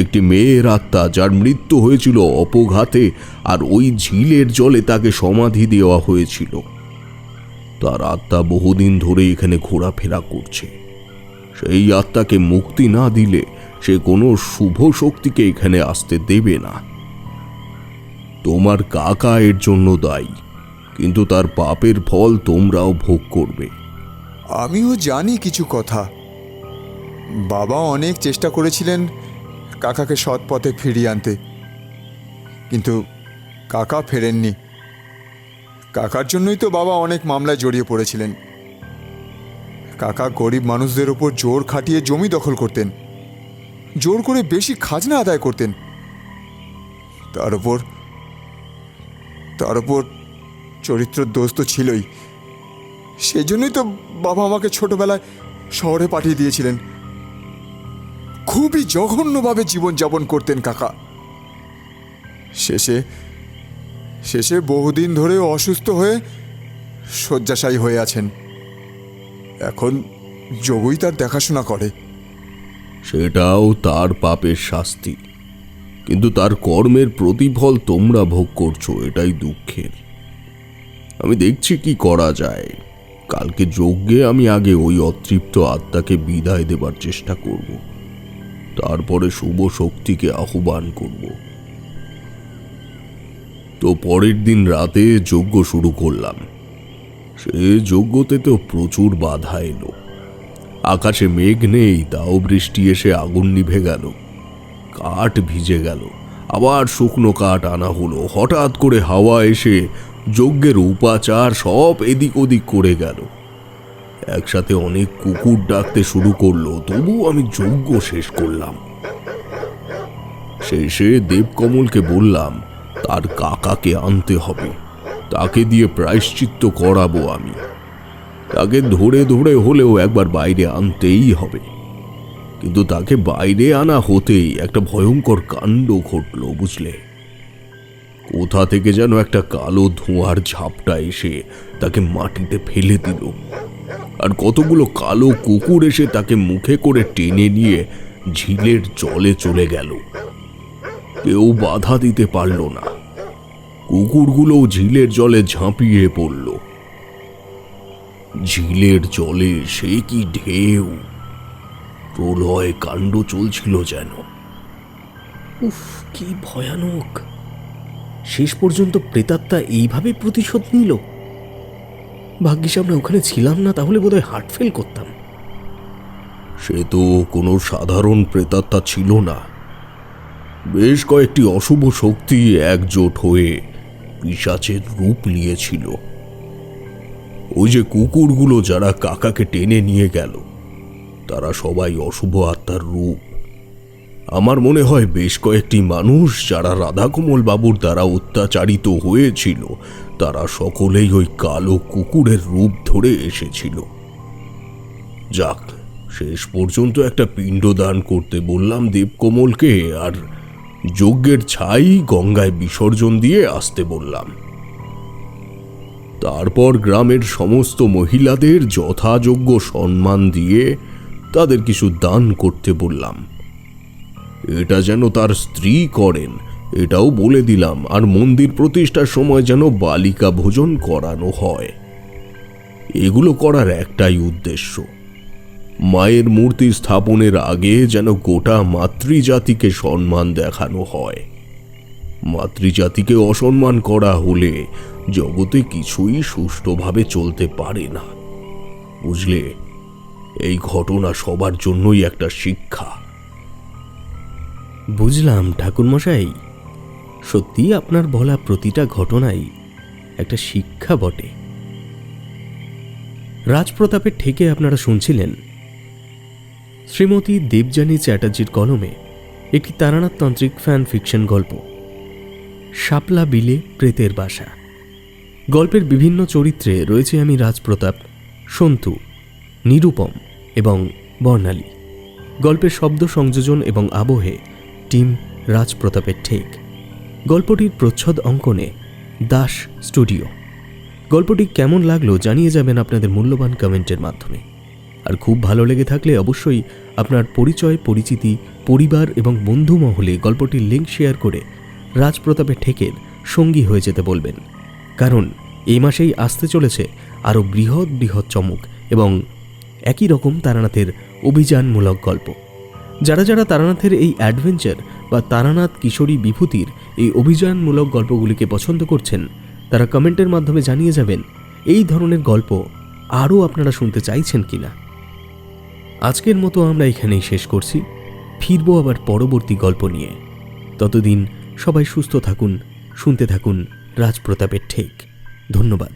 একটি মেয়ের আত্মা যার মৃত্যু হয়েছিল অপঘাতে, আর ওই ঝিলের জলে তাকে সমাধি দেওয়া হয়েছিল। তার আত্মা বহুদিন ধরে এখানে ঘোরাফেরা করছে। সেই আত্মাকে মুক্তি না দিলে সে কোনো শুভ শক্তিকে এখানে আসতে দেবে না। তোমার কাকা এর জন্য দায়ী, কিন্তু তার পাপের ফল তোমরাও ভোগ করবে। আমিও জানি কিছু কথা। বাবা অনেক চেষ্টা করেছিলেন কাকাকে সৎ পথে ফিরিয়ে আনতে, কিন্তু কাকা ফেরেননি। কাকার জন্যই তো বাবা অনেক মামলায় জড়িয়ে পড়েছিলেন। কাকা গরিব মানুষদের ওপর জোর খাটিয়ে জমি দখল করতেন, জোর করে বেশি খাজনা আদায় করতেন। তার উপর চরিত্র দোষ তো ছিলই। সেই জন্যই তো বাবা আমাকে ছোটবেলায় শহরে পাঠিয়ে দিয়েছিলেন। খুবই জঘন্যভাবে জীবনযাপন করতেন কাকা। শেষে বহুদিন ধরে অসুস্থ হয়ে শয্যাশায়ী হয়ে আছেন। এখন যোগই তার দেখাশোনা করে। সেটাও তার পাপের শাস্তি। কিন্তু তার কর্মের প্রতিফল তোমরা ভোগ করছো, এটাই দুঃখের। আমি দেখছি কি করা যায়। কালকে যজ্ঞে আমি আগে ওই অতৃপ্ত আত্মাকে বিদায় দেবার চেষ্টা করব, তারপরে শুভ শক্তিকে আহ্বান করব। তো পরের দিন রাতে যজ্ঞ শুরু করলাম। সে যজ্ঞতে তো প্রচুর বাধা এলো। আকাশে মেঘ নেই, তাও বৃষ্টি এসে আগুন নিভে গেল, কাঠ ভিজে গেল, আবার শুকনো কাঠ আনা হলো। হঠাৎ করে হাওয়া এসে যজ্ঞের উপাচার সব এদিক ওদিক করে গেল। একসাথে অনেক কুকুর ডাকতে শুরু করলো, তবু আমি যজ্ঞ শেষ করলাম। শেষে দেবকমলকে বললাম তার কাকাকে আনতে হবে, তাকে দিয়ে প্রায়শ্চিত্ত করাবো আমি। তাকে ধরে ধরে হলেও একবার বাইরে আনতেই হবে। কিন্তু তাকে বাইরে আনা হতেই একটা ভয়ঙ্কর কাণ্ড ঘটল, বুঝলে। কোথা থেকে যেন একটা কালো ধোঁয়ার ঝাপটা এসে তাকে মাটিতে ফেলে দিল, আর কতগুলো কালো কুকুর এসে তাকে মুখে করে টেনে নিয়ে ঝিলের জলে চলে গেল। কেউ বাধা দিতে পারল না। কুকুরগুলোও ঝিলের জলে ঝাঁপিয়ে পড়ল। ঝিলের জলে সে কি ঢেউ, প্রলয় কাণ্ড চলছিল যেন। উফ, কি ভয়ানক! শেষ পর্যন্ত প্রেতাত্মা এইভাবে প্রতিশোধ নিল। ভাগ্যিস আমরা ওখানে ছিলাম না, তাহলে বোধহয় হার্ট ফেল করতাম। সে তো কোনো সাধারণ প্রেতাত্মা ছিল না। বেশ কয়েকটি অশুভ শক্তি একজোট হয়ে পিশাচের রূপ নিয়েছিল। ওই যে কুকুরগুলো যারা কাকাকে টেনে নিয়ে গেল, তারা সবাই অশুভ আত্মার রূপ। আমার মনে হয় বেশ কয়েকটি মানুষ যারা রাধাকমল বাবুর দ্বারা অত্যাচারিত হয়েছিল, তারা সকলেই ওই কালো কুকুরের রূপ ধরে এসেছিল। যাক, শেষ পর্যন্ত একটা পিণ্ডদান করতে বললাম দেবকমলকে, আর যজ্ঞের ছাই গঙ্গায় বিসর্জন দিয়ে আসতে বললাম। তারপর গ্রামের সমস্ত মহিলাদের যথাযোগ্য সম্মান দিয়ে তাদের কিছু দান করতে বললাম। এটা যেন তার স্ত্রী করেন এটাও বলে দিলাম, আর মন্দির প্রতিষ্ঠার সময় যেন বালিকা ভোজন করানো হয়। এগুলো করার একটাই উদ্দেশ্য, মায়ের মূর্তি স্থাপনের আগে যেন গোটা মাতৃজাতিকে সম্মান দেখানো হয়। মাতৃজাতিকে অসম্মান করা হলে জগতে কিছুই সুষ্ঠুভাবে চলতে পারে না, বুঝলে। এই ঘটনা সবার জন্যই একটা শিক্ষা। বুঝলাম ঠাকুরমশাই, সত্যি আপনার বলা প্রতিটা ঘটনাই একটা শিক্ষা বটে। রাজপ্রতাপের ঠেকে আপনারা শুনছিলেন শ্রীমতী দেবযানী চ্যাটার্জির কলমে একটি তারানাথ তান্ত্রিক ফ্যান ফিকশন গল্প, শাপলা বিলে প্রেতের বাসা। গল্পের বিভিন্ন চরিত্রে রয়েছে আমি রাজপ্রতাপ, সন্তু, নিরুপম এবং বর্ণালী। গল্পের শব্দ সংযোজন এবং আবহে টিম রাজপ্রতাপের ঠেক। গল্পটির প্রচ্ছদ অঙ্কনে দাস স্টুডিও। গল্পটি কেমন লাগলো জানিয়ে যাবেন আপনাদের মূল্যবান কমেন্টের মাধ্যমে। আর খুব ভালো লেগে থাকলে অবশ্যই আপনার পরিচয়, পরিচিতি, পরিবার এবং বন্ধু মহলে গল্পটির লিঙ্ক শেয়ার করে রাজপ্রতাপের ঠেকের সঙ্গী হয়ে যেতে বলবেন। কারণ এই মাসেই আসতে চলেছে আরও বৃহৎ বৃহৎ চমক এবং একই রকম তারানাথের অভিযানমূলক গল্প। যারা যারা তারানাথের এই অ্যাডভেঞ্চার বা তারানাথ কিশোরী বিভূতির এই অভিযানমূলক গল্পগুলিকে পছন্দ করছেন, তারা কমেন্টের মাধ্যমে জানিয়ে যাবেন এই ধরনের গল্প আরও আপনারা শুনতে চাইছেন কিনা। আজকের মতো আমরা এখানেই শেষ করছি, ফিরবো আবার পরবর্তী গল্প নিয়ে। ততদিন সবাই সুস্থ থাকুন, শুনতে থাকুন রাজপ্রতাপের ঠেক। ধন্যবাদ।